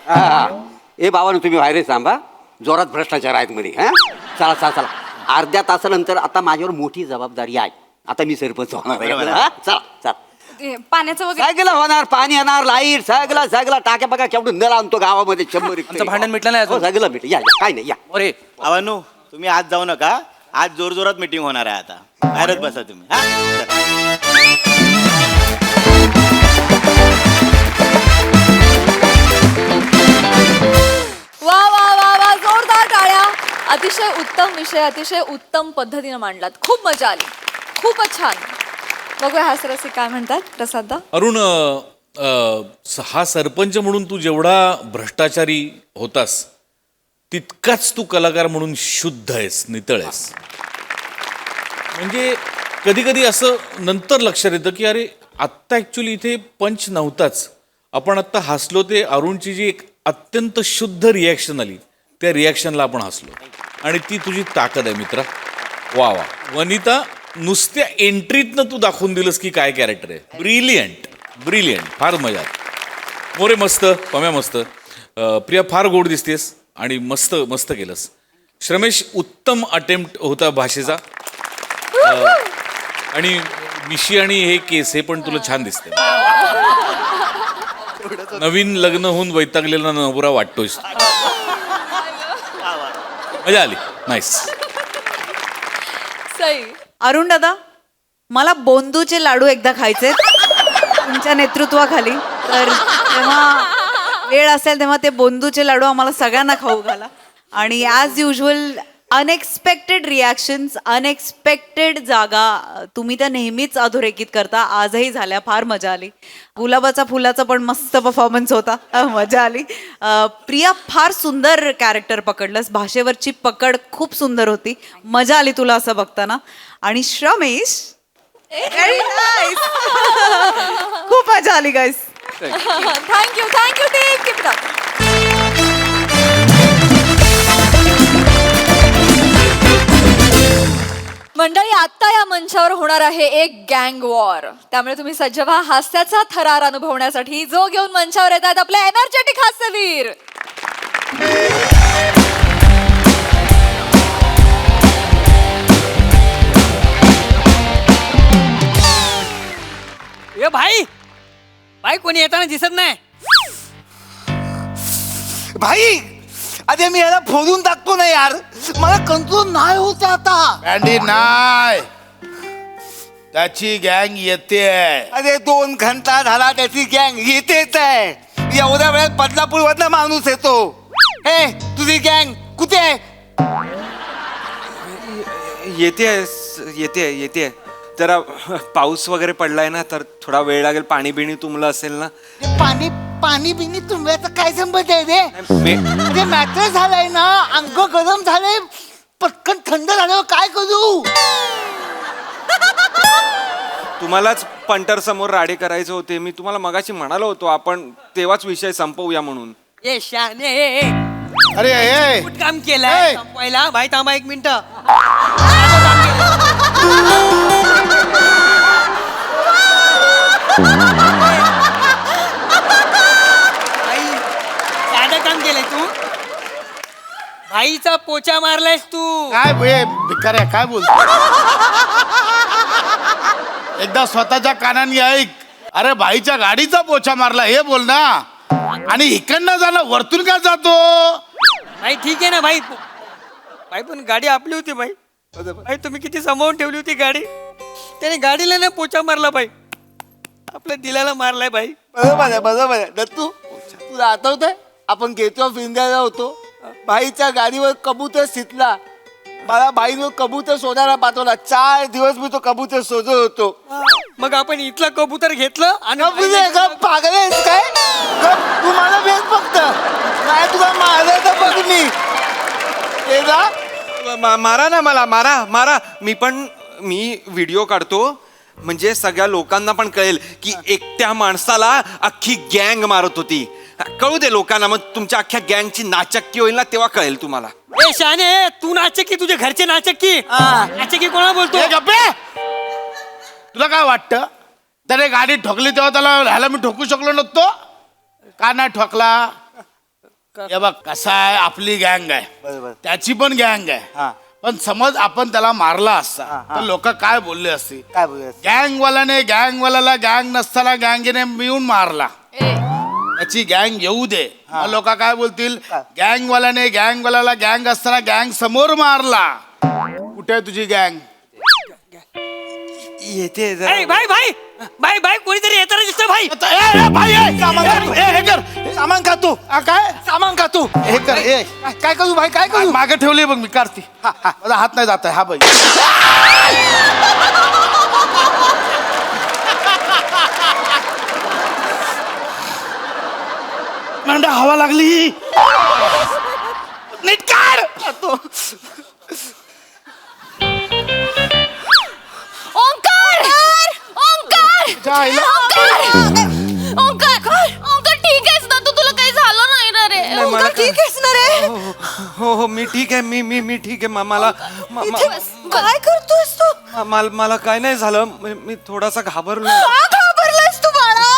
ए बाबांनो, तुम्ही बाहेर थांबा, जोरात भ्रष्टाचार आहेत मध्ये. हा चला चला चला, अर्ध्या तासानंतर आता माझ्यावर मोठी जबाबदारी आहे. आता मी सरपंच होणार आहे. बरोबर आहे. हा, चला चला. ते पाण्याचं वगैरे सगळं होणार, पाणी येणार, लाईट सगळं सगळं. टाक्या बघा केवढं नळ आणतो गावामध्ये, 100 आमचं भांडण मिटलं नाही हो, अजून. सगळं मिटलं. या या, काय नाही या. अरे आवानू, तुम्ही आज जाऊ नका, आज जोर जोरात मीटिंग होणार आहे. आता बाहेरच बसा तुम्ही. हा चला. वा वा वा वा, जोरदार टाळ्या. अतिशय उत्तम विषय, अतिशय उत्तम पद्धतीने मांडलात. खूप मजा आली, खूपच छान. बघूया हास्यरसिक काय म्हणतात. प्रसादा, अरुण, हा सरपंच म्हणून तू जेवढा भ्रष्टाचारी होतास तितकाच तू कलाकार म्हणून शुद्ध आहेस, नितळ आहेस. म्हणजे कधी कधी असं नंतर लक्षात येतं की अरे आत्ता ॲक्च्युली इथे पंच नव्हताच, आपण आत्ता हसलो ते अरुणची जी एक अत्यंत शुद्ध रिॲक्शन आली, त्या रिॲक्शनला आपण हसलो आणि ती तुझी ताकद आहे मित्रा. वा वा. वनिता, नुसत्या एंट्रीतनं तू दाखवून दिलंस की काय कॅरेक्टर आहे. ब्रिलियंट ब्रिलियंट, फार मजा आली. मोरे मस्त, पम्या मस्त, प्रिया फार गोड दिसतेस आणि मस्त मस्त केलंस. श्रमेश, उत्तम अटेम्प्ट होता भाषेचा. आणि मिशी आणि हे केस हे पण तुला छान दिसते. नवीन लग्न होऊन वैतागलेला नवरा वाटतोयस. मजा आली. नाईस. सई. अरुण दादा, मला बोंदूचे लाडू एकदा खायचे तुमच्या नेतृत्वाखाली, तर तेव्हा वेळ असेल तेव्हा ते बोंदूचे लाडू आम्हाला सगळ्यांना खाऊ घाला. आणि as usual unexpected reactions, unexpected जागा, तुम्ही त्या नेहमीच अधोरेखित करता. आजही झाल्या, फार मजा आली. गुलाबाचा फुलाचा पण मस्त परफॉर्मन्स होता, मजा आली. प्रिया, फार सुंदर कॅरेक्टर पकडलंस, भाषेवरची पकड खूप सुंदर होती, मजा आली तुला असं बघताना. आणि श्रमेश, very nice. खूप मजा आली guys. Thank you team, keep it up. मंडळी, आता या मंचावर होणार आहे एक गँग वॉर, त्यामुळे तुम्ही सज्ज व्हा हास्याचा थरार अनुभवण्यासाठी. जो घेऊन मंचावर येतात आपले एनर्जेटिक हास्यवीर. ए भाई, भाई कोणी येताना दिसत नाही. भाई, अरे मी याला फोडून टाकतो ना यार, मला कंट्रोल नाही होत आता. अँडी नाही, त्याची गँग येते. अरे 2 घंटा झाला त्याची गँग येतेच आहे. एवढ्या वेळात बदलापूर वरनं माणूस येतो. हे तुझी गँग कुठे आहे? येते जरा पाऊस वगैरे पडलाय ना, तर थोडा वेळ लागेल. पाणी बिणी तुंबलं असेल ना. पाणी बिनी तुंब्याचा काय संबंध आहे रे? मे- अरे मॅटर झालाय ना, अंग गरम झालंय, पटकन थंड झाल्यावर काय करू? तुम्हालाच पंटर समोर राडे करायचे होते. मी तुम्हाला मगाशी म्हणालो होतो आपण तेव्हाच विषय संपवूया म्हणून. ए शाने, अरे ए, कुठ काम केलंय ए. संपवायला? भाई थांबा 1 मिनिट. साधं काम केलंय तू. भाईचा पोचा मारलायस तू. काय भिकार आहे, काय बोलतो? एकदा स्वतःच्या कानाने ऐक. अरे भाईच्या गाडीचा पोछा मारला हे बोल ना. आणि इकडनं जाणं वरतून का जातो? भाई ठीक आहे ना भाई. भाई पण गाडी आपली होती भाई. भाई तुम्ही किती सांभाळून ठेवली होती गाडी. त्याने गाडीला ना पोचा मारला भाई. आपल्या दिलाला मारलाय भाई. बरोबर आहे दत्तू, तुला आठवतंय आपण गेट ऑफ इंडियाला होतो, भाईच्या गाडीवर कबूतर शितला. मला बाईनं कबूतर शोधायला पाठवला. 4 दिवस मी तो कबूतर शोधत होतो. मग आपण इथलं कबूतर घेतलं आणि पागल आहेस काय? तू मला भेट फक्त काय तुला मारायचं बघ मी. ते ना मारा ना मला, मारा. मी व्हिडिओ काढतो म्हणजे सगळ्या लोकांना पण कळेल की एकट्या माणसाला अख्खी गँग मारत होती. कळू दे लोकांना, मग तुमच्या अख्ख्या गँगची नाचक्की होईल ना, तेव्हा कळेल तुम्हाला. ए शाने, तू नाचक्की, तुझे घरचे नाचक्की. नाचक्की कोणाला बोलतो? ए, गप्पे! तुला काय वाटतं त्याने गाडी ठोकली तेव्हा त्याला ह्याला मी ठोकू शकलो नसतो का? नाही ठोकला. हे बघ कसा आहे, आपली गँग आहे, त्याची पण गँग आहे. पण समज आपण त्याला मारला असता तर लोक काय बोलले असते? काय बोलले? गँगवाल्याने गँगवाल्याला गँग नसताना गँगीने मिळून मारला. त्याची गँग येऊ दे, लोक काय बोलतील? गँगवाल्याने गँगवाल्याला गँग असताना गँग समोर मारला. कुठे आहे तुझी गँग? येते ए, भाई भाई भाई भाई कोणीतरी येताना दिसतोय भाई. सामान का तू? काय सामान का तू? हे कर, काय करू भाई, काय करू? मागे ठेवली बघ मी, काढते. माझा हात नाही जात आहे. हा बाई, मांडा हवा लागली. नीट काढ. ओंकार! ओंकार, ठीक आहेस ना तू? तुला काही झालं नाही ना रे? नाही, मला ओंकार, ठीक आहेस ना रे? हो मी ठीक आहे. मी ठीक आहे. काय करतोयस तू? मला काय नाही झालं. मी थोडासा घाबरलो. का घाबरलायस तू बाळा?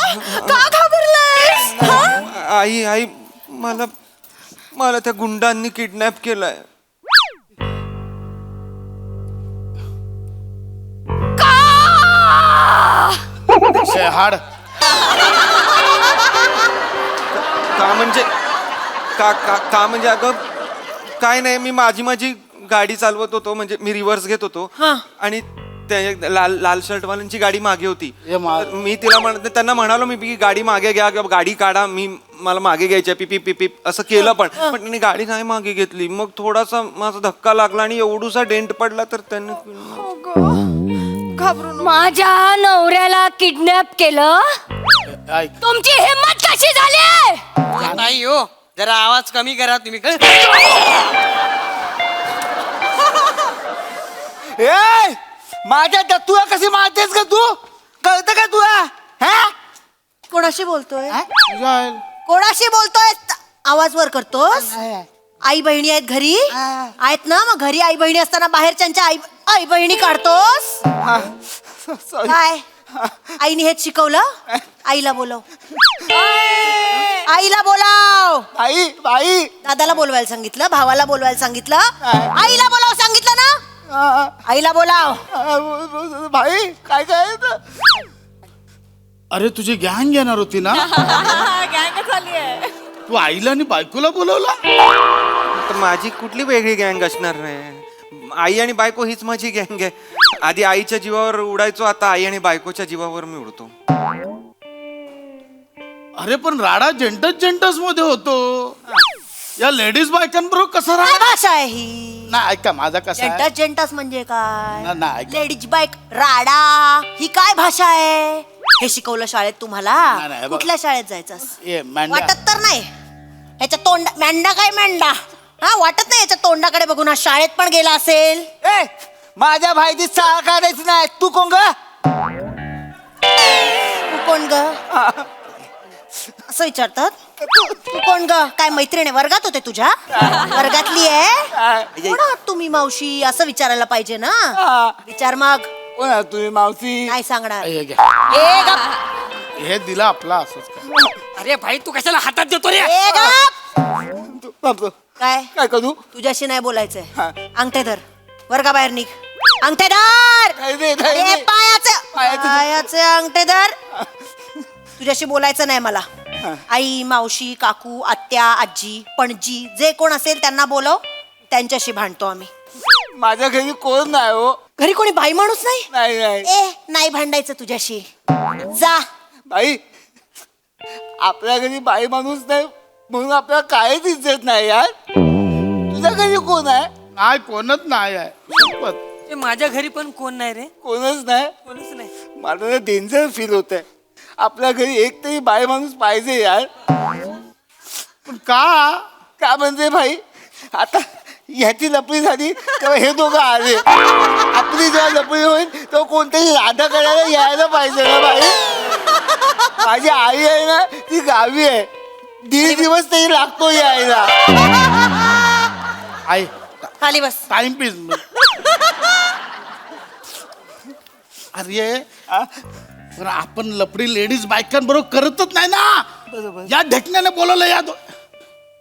का घाबरलायस? हा? आई मला त्या गुंडांनी किडनॅप केलंय. हाड का म्हणजे अगं काय नाही, मी माझी गाडी चालवत होतो, म्हणजे मी रिव्हर्स घेत होतो आणि ते लाल शर्टवाल्यांची गाडी मागे होती ए मा- तर मी त्यांना म्हणालो मी की गाडी मागे घ्या किंवा गाडी काढा मला मागे घ्यायची आहे, पिपी पिपी असं केलं पण त्यांनी गाडी नाही मागे घेतली. मग थोडासा माझा धक्का लागला आणि एवढूसा डेंट पडला तर त्यांनी माझ्या नवऱ्याला किडनॅप केलं तुमची हिंमत कशी झाली नाही हो जरा आवाज कमी करा तुम्ही. ए माझ्या दत्तूला कशी मारतेस का तू कळतं का तुला हा कोणाशी बोलतोय कोणाशी बोलतोय आवाज वर करतोस आई बहिणी आहेत घरी आहेत ना मग घरी आई बहिणी असताना बाहेरच्यांच्या आई बहिणी काढतोस काय आईने हेच शिकवलं आईला बोलव आईला बोलाव बाई बाई दादाला बोलवायला सांगितलं भावाला बोलवायला सांगितलं आईला बोलाव सांगितलं ना आईला बोलाव भाई काय काय अरे तुझी गँग येणार होती ना तू आईला आणि बायकोला बोलवला तर माझी कुठली वेगळी गँग असणार नाही. आई आणि बायको हीच माझी गँग आहे. आधी आईच्या जीवावर उडायचो, आता आई आणि बायकोच्या जीवावर मी उडतो. अरे पण राडा जेंटस मध्ये होतो या लेडीज बायकांबरोबर कसा काय राडा भाषा आहे ही ना ऐका माझा कसा आहे? जेंटस म्हणजे काय ना, ऐका. लेडीज बाईक राडा ही काय भाषा आहे हे शिकवलं शाळेत तुम्हाला नाही, बघ. कुठल्या शाळेत जायचं ए, मेंढ्या. वाटत तर नाही ह्याच्या तोंड मेंढा काय मेंढा हा वाटत नाही याच्या तोंडाकडे बघून हा शाळेत पण गेला असेल ए माझ्या भाईची चाळ काढायची नाही तू कोण ग तू कोण ग असं विचारतात तू कोण ग काय मैत्रीण आहे वर्गात होते तुझ्या वर्गातली आहे कोण आहात तुम्ही मावशी असं विचारायला पाहिजे ना विचार मग कोण आहे तुम्ही मावशी नाही सांगणार हे घे. ए गप हे दिला आपला असंच काय. अरे भाई तू कशाला हातात देतो रे ए गप काय काय करू तुझ्याशी नाही बोलायचंय अंगठे धर वर्गाबाहेर निघ अंगठे धर नाही रे, नाही अरे रे. पायाचे अंगठे धर तुझ्याशी बोलायचं नाही मला आई मावशी काकू आत्या आजी पणजी जे कोण असेल त्यांना बोलव त्यांच्याशी भांडतो आम्ही माझ्या घरी कोण नाही हो घरी कोणी बाई माणूस नाही नाही नाही ए नाही भांडायचं तुझ्याशी जा बाई आपल्या घरी बाई माणूस नाही म्हणून आपल्याला काहीच इज्जत नाही यार तुझ्या घरी कोण आहे नाही कोणच नाही आहे शपथ. माझ्या घरी पण कोण नाही रे कोणच नाही कोणच नाही. मला ना डेंजर फील होत आहे आपल्या घरी एक तरी बाई माणूस पाहिजे यार पण का म्हणजे भाई आता ह्याची लपडी झाली तेव्हा हे दोघं आले आपली जेव्हा लपडी होईल तेव्हा कोणतरी राधा करायला यायला पाहिजे ना बाई माझी आई आहे ना ती गावी आहे 1.5 दिवस तरी लागतो यायला आई खाली बस टाइम पीस अरे पण आपण लपडी लेडीज बायकांबरोबर करतच नाही ना या ढेकण्याने बोलवलं या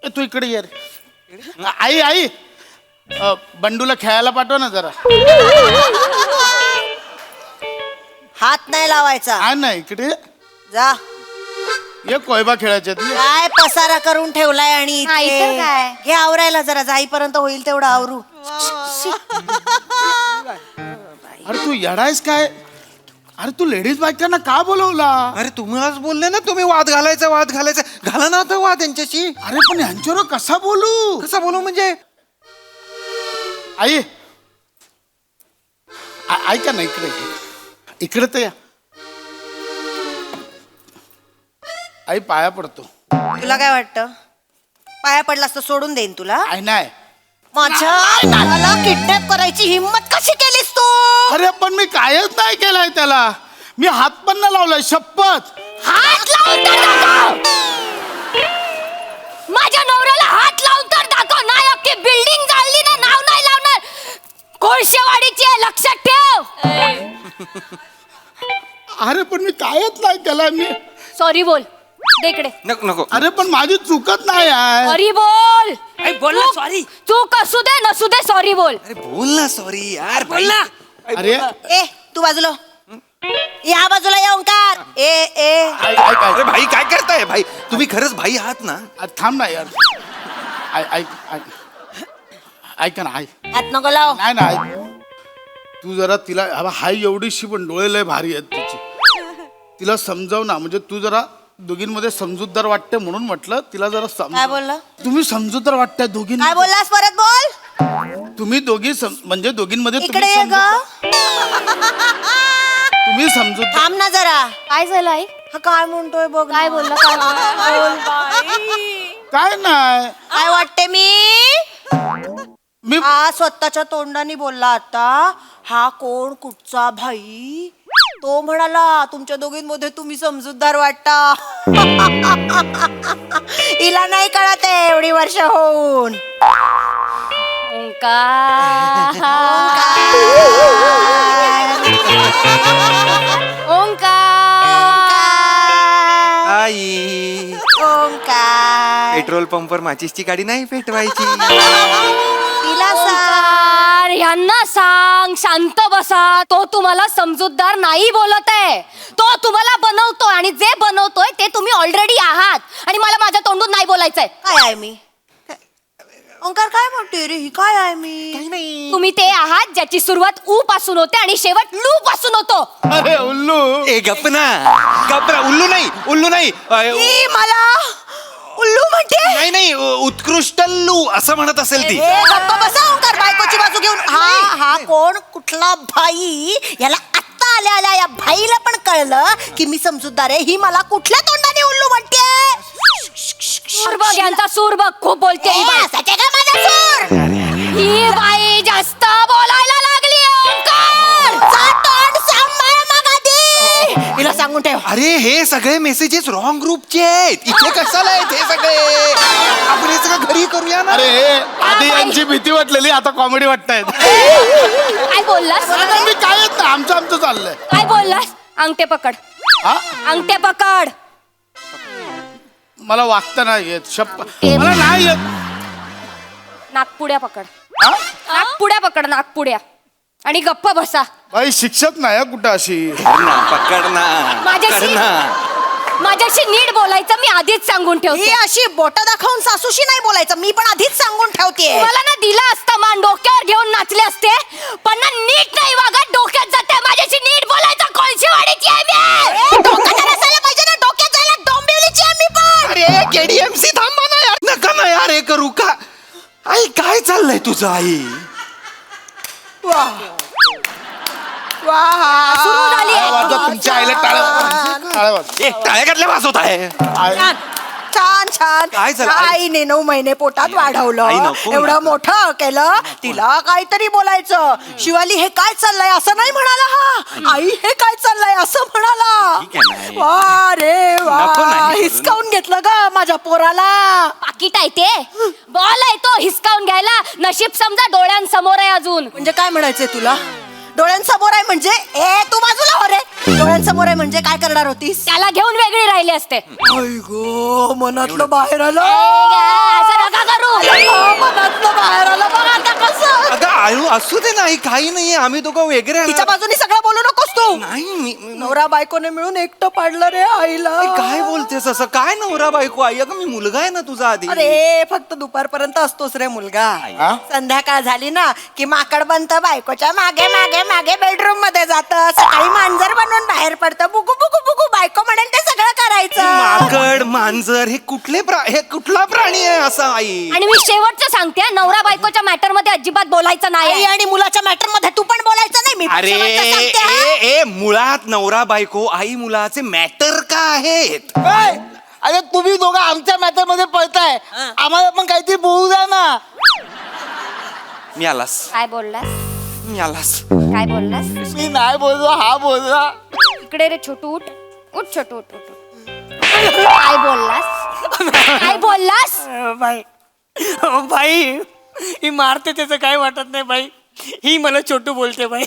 ए, तू इकडे ये रे. आई बंडूला खेळायला पाठव ना जरा हात नाही लावायचा हा ना इकडे जा ये कोयबा खेळायच्यात ये. काय पसारा करून ठेवलाय आणि नाही इथे. तर काय? घे आवरायला जरा जाईपर्यंत होईल तेवढं आवरू अरे तू येडायस काय अरे तू लेडीज बायकांना का बोलवला अरे तुम्हालाच बोलले ना तुम्ही वाद घालायचा घाला ना आता वाद यांच्याशी. अरे पण यांच्यावर कसा बोलू कसा बोलू म्हणजे आई ऐका ना इकडे तर या आई पाया पडतो तुला काय वाटतं पाया पडलास तर सोडून देईन तुला आई नाही माझ्या नानाला किडनॅप करायची हिंमत कशी केलीस तू अरे पण मी कायच नाही केलाय त्याला मी हात पण नाही लावलाय शपथ हात लावून तर दाखव माझ्या नवऱ्याला हात लावून तर दाखव नाही अख्खी बिल्डिंग जाळली ना नाव नाही लावणार कोळशेवाडीची आहे लक्षात ठेव अरे पण मी कायच नाही केलाय मी सॉरी बोल दे इकडे नको अरे पण माझी चुकत नाही आहे सॉरी बोल बोल ना सॉरी चूक असू दे नसू दे सॉरी बोल अरे बोल ना सॉरी यार बोल ना अरे ए तू बाजूला या बाजूला या ओंकार ए अरे भाई काय करताय भाई तुम्ही खरंच भाई आहात ना थांब ना यार ऐक ना आई हात नको लाव नाही ना ऐक तू जरा तिला हाय एवढीशी पण डोळे लय भारी आहेत तिची. तिला समजाव ना, म्हणजे तू जरा दोघींमध्ये समजूतदार वाटते म्हणून म्हटलं तिला जरा काय बोलला? तुम्ही समजूतदार वाटताय दोघी. काय बोललास परत बोल. तुम्ही दोघी म्हणजे दोघींमध्ये इकडे ये ग. तुम्ही समजूत. थांब ना जरा. काय झालं आई? हा काय म्हणतोय बघ. काय बोलला? काय बोल. काय नाही काय वाटते मी हा स्वतःच्या तोंडाने बोलला आता. हा कोण कुठचा भाई? तो म्हणाला तुमच्या दोघींमध्ये तुम्ही समजूतदार वाटता. हिला नाही कळत आहे एवढी वर्ष होऊन. आई ओंकार. पेट्रोल पंपवर माचीसची गाडी नाही पेटवायची. तिला सांग. यांना सांग शांत बसा. तो तुम्हाला समजूतदार नाही बोलत आहे. तो तुम्हाला बनवतोय आणि जे बनवतोय ते तुम्ही ऑलरेडी आहात. आणि मला माझ्या तोंडून नाही बोलायचंय. काय आहे मी? ओंकार काय म्हणते रे ही? काय आहे मी? तुम्ही ते आहात ज्याची सुरुवात ऊ पासून होते आणि शेवट लू पासून होतो. अरे उल्लू. ए गप ना, गप ना. उल्लू नाही, उल्लू नाही. ही मला उल्लू म्हणते. नाही नाही, उत्कृष्ट लू असं म्हणत असेल ती. ए, गप्प बसा ओंकार बायकोची बाजू घेऊन. हा कोण कुठला भाई? याला आत्ता आल्या आल्या या भाईला पण कळलं की मी समजूतदार आहे. ही मला कुठल्या तोंडाने उल्लू म्हणते? सूर बघ यांचा सूर बघ. खूप बोलते ही बाई. असाचे का माझा सूर? ही बाई जास्त बोलायला लागली. ओंकार जा तोंड सांभाळ मग आधी. हिला सांगून ठेव. अरे हे सगळे मेसेजेस रॉंग ग्रुपचे आहेत. इथे कशाला आहेत हे सगळे? आपण हे सगळं घरी करूया ना. अरे आधी यांची भीती वाटलेली, आता कॉमेडी वाटतायत. काय बोललास? मी काय येत ना, आमचं चाललंय. काय बोललास? अंगठे पकड. हा अंगठे पकड. मला वागता नाही येत. मला नाही येत. नागपुड्या पकड. नागपुड्या पकड. नागपुड्या. आणि गप्प बसा. बाई शिक्षक नाही हं कुठं अशी. पकड ना. माझ्याशी नीट बोलायचं मी आधीच सांगून ही ठेवते. अशी बोट दाखवून सासूशी नाही बोलायचं. मी पण आधीच सांगून ठेवते. मला ना दिला असता मान डोक्यावर घेऊन नाचले असते. पण ना नीट नाही वागत. डोक्यात जाते. माझ्याशी नीट बोलायचं. कोळशीवाडीची आहे मी. डोक्यात नसायला पाहिजे ना. डोक्यात जायला डोंबिवलीची आहे मी पण. अरे केडीएमसी थांबा ना यार. नका ना यार हे करू का. आई काय चाललंय तुझं आई? सुरू झाली. तुमच्या आईला टाळ्या टाळ्या घातल्या वाजवत आहे. छान छान. काय झालं? आईने 9 महिने पोटात आई वाढवलं. नको एवढं ना. मोठं केलं. तिला काहीतरी बोलायचं. शिवाली हे काय चाललंय असं नाही म्हणाला. हा आई हे काय चाललंय असं म्हणाला. ठीक आहे ना. वा रे नको वा. नाही. हिसकावून घेतलं ग माझ्या पोराला. पाकिट आहे ते. बॉल आहे तो हिसकावून घ्यायला. नशीब समजा डोळ्यांसमोर आहे अजून. म्हणजे काय म्हणायचंय तुला? डोळ्यांसमोर आहे म्हणजे तू बाजूला हो रे. डोळ्यांसमोर आहे म्हणजे काय करणार होतीस? त्याला घेऊन वेगळी राहिली असते. आई गो मनातलं बाहेर आलं. असं नका करू. मनातलं बाहेर आलं. बघ आता कसं. अगं आळू असू दे नाही. काही नाहीये. आम्ही दोघं वेगळे आहे. तिच्या बाजूने सगळं बोलू नकोस तू. नाही नवरा बायकोने मिळून एकटं पाडलं रे आईला. काय बोलतेस असं? काय नवरा बायको आई? अगं मी मुलगा आहे ना तुझा आधी. अरे फक्त दुपारपर्यंत असतोस रे मुलगा. संध्याकाळ झाली ना की माकड बनतं बायकोच्या मागे मागे मागे बेडरूम मध्ये जातं. सकाळी मांजर बनून बाहेर पडतं. बुकू बुकू बुकू बायको म्हणेल ते सगळं करायचं. माकड मांजर हे हे कुठला प्राणी आहे असं आई? आणि मी शेवटचं सांगते नवरा बायकोच्या मॅटर मध्ये अजिबात बोलायचं आई नाही. आणि मुलाच्या मॅटर मध्ये तू पण बोलायचं नाही. मी पण शेवटचं सांगते, हा. अरे मुळात नवरा बायको आई मुलाचे मॅटर का आहेत? अरे तुम्ही दोघं आमच्या मॅटर मध्ये पळताय. आम्हाला पण काहीतरी बोलू द्या ना. मी आलास. काय बोललास? मी आलास. काय बोललास? मी नाही बोललो. हा बोलला. इकडे रे छोटू उठ. उठ छोटू उठ. काय बोललास? काय बोललास? बाई ही मारते त्याचं काय वाटत नाही बाई. ही मला छोटू बोलते बाई.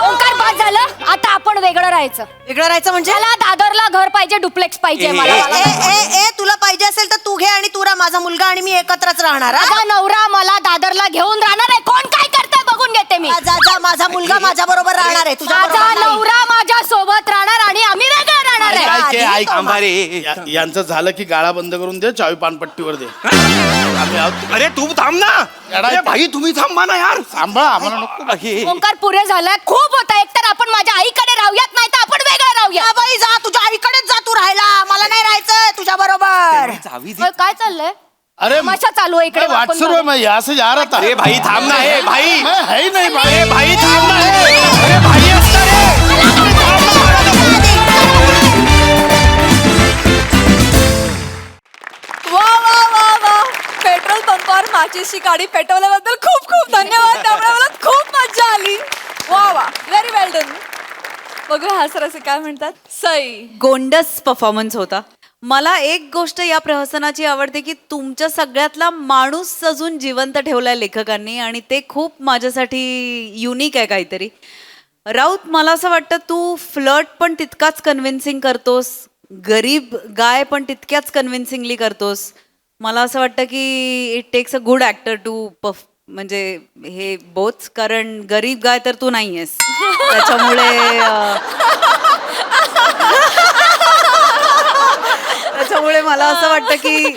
ओंकार बाद झालं. आता आपण वेगळं राहायचं. वेगळं राहायचं म्हणजे? मला दादरला घर पाहिजे. डुप्लेक्स पाहिजे मला. ए तुला पाहिजे असेल तर तू घे आणि तुरा माझा मुलगा आणि मी एकत्रच राहणार. हा? माझा नवरा मला दादरला घेऊन राहणार आहे. कोण काय करतंय बघून घेते मी. जा माझा मुलगा माझ्या बरोबर राहणार आहे. तुझ्या माझा बरोबर नाही. नवरा माझ्या सोबत राहणार आणि आम्ही वेगळं राहणार आहे. ऐक ऐक आंबारे. यांचं झालं की गाळा बंद करून दे, चावी पानपट्टीवर दे. आम्ही आहोत. अरे तू थांब ना. अरे भाई तुम्ही थांबा ना यार. सांभाळा आम्हाला नको. ओंकार पुरे झालाय, खूप होता. एकतर आपण माझ्या आईकडे राहूयात, नाही तर आपण वेगळं राहूया. बाई जा, तुझ्या आईकडेच जा तू राहायला. मला नाही राहायचंय तुझ्या बरोबर. होय, काय चाललंय? अरे तमाशा चालू आहे इकडे. वाट सुरू आहे मैं यहाँ से जा रहा था. अरे भाई थांब ना. हे भाई मैं है ही नहीं भाई. अरे भाई थांब ना. हे अरे भाई असतं रे. वा वा वा वा पेट्रोल पंपावर माचीसची गाडी पेटवल्याबद्दल खूप खूप धन्यवाद. त्यामुळे मला खूप मजा आली. वा वा व्हेरी वेल डन. बघूया हा सर असे काय म्हणतात. सई गोंडस परफॉर्मन्स होता. मला एक गोष्ट या प्रहसनाची आवडते की तुमच्या सगळ्यातला माणूस सजून जिवंत ठेवलाय लेखकांनी, आणि ते खूप माझ्यासाठी युनिक आहे काहीतरी. राऊत, मला असं वाटतं तू फ्लर्ट पण तितकाच कन्व्हिन्सिंग करतोस, गरीब गाय पण तितक्याच कन्व्हिन्सिंगली करतोस. मला असं वाटतं की it takes a good actor to म्हणजे हे बोथ, कारण गरीब गाय तर तू नाही आहेस. त्याच्यामुळे मला असं वाटतं की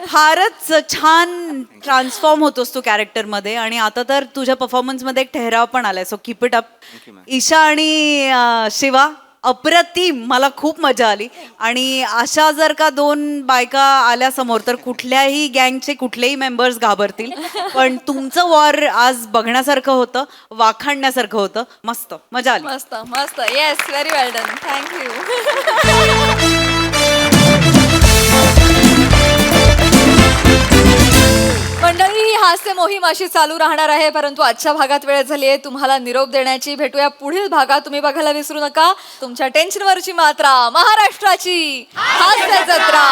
फारच छान ट्रान्सफॉर्म होतोस तू कॅरेक्टरमध्ये, आणि आता तर तुझ्या परफॉर्मन्समध्ये एक ठहराव पण आलाय. So keep it up. Isha आणि शिवा अप्रतिम, मला खूप मजा आली. आणि अशा जर का 2 बायका आल्या समोर तर कुठल्याही गँगचे कुठलेही मेंबर्स घाबरतील. पण तुमचं वॉर आज बघण्यासारखं होतं, वाखाणण्यासारखं होतं. मस्त मजा आली. मस्त मस्त. येस व्हेरी वेल डन. थँक्यू. मंडळी, ही हास्य मोहीम अशी चालू राहणार आहे, परंतु आजच्या भागात वेळ झाली आहे तुम्हाला निरोप देण्याची. भेटूया पुढील भागात. तुम्ही बघायला विसरू नका तुमच्या टेन्शनवरची मात्रा, महाराष्ट्राची हास्य जत्रा.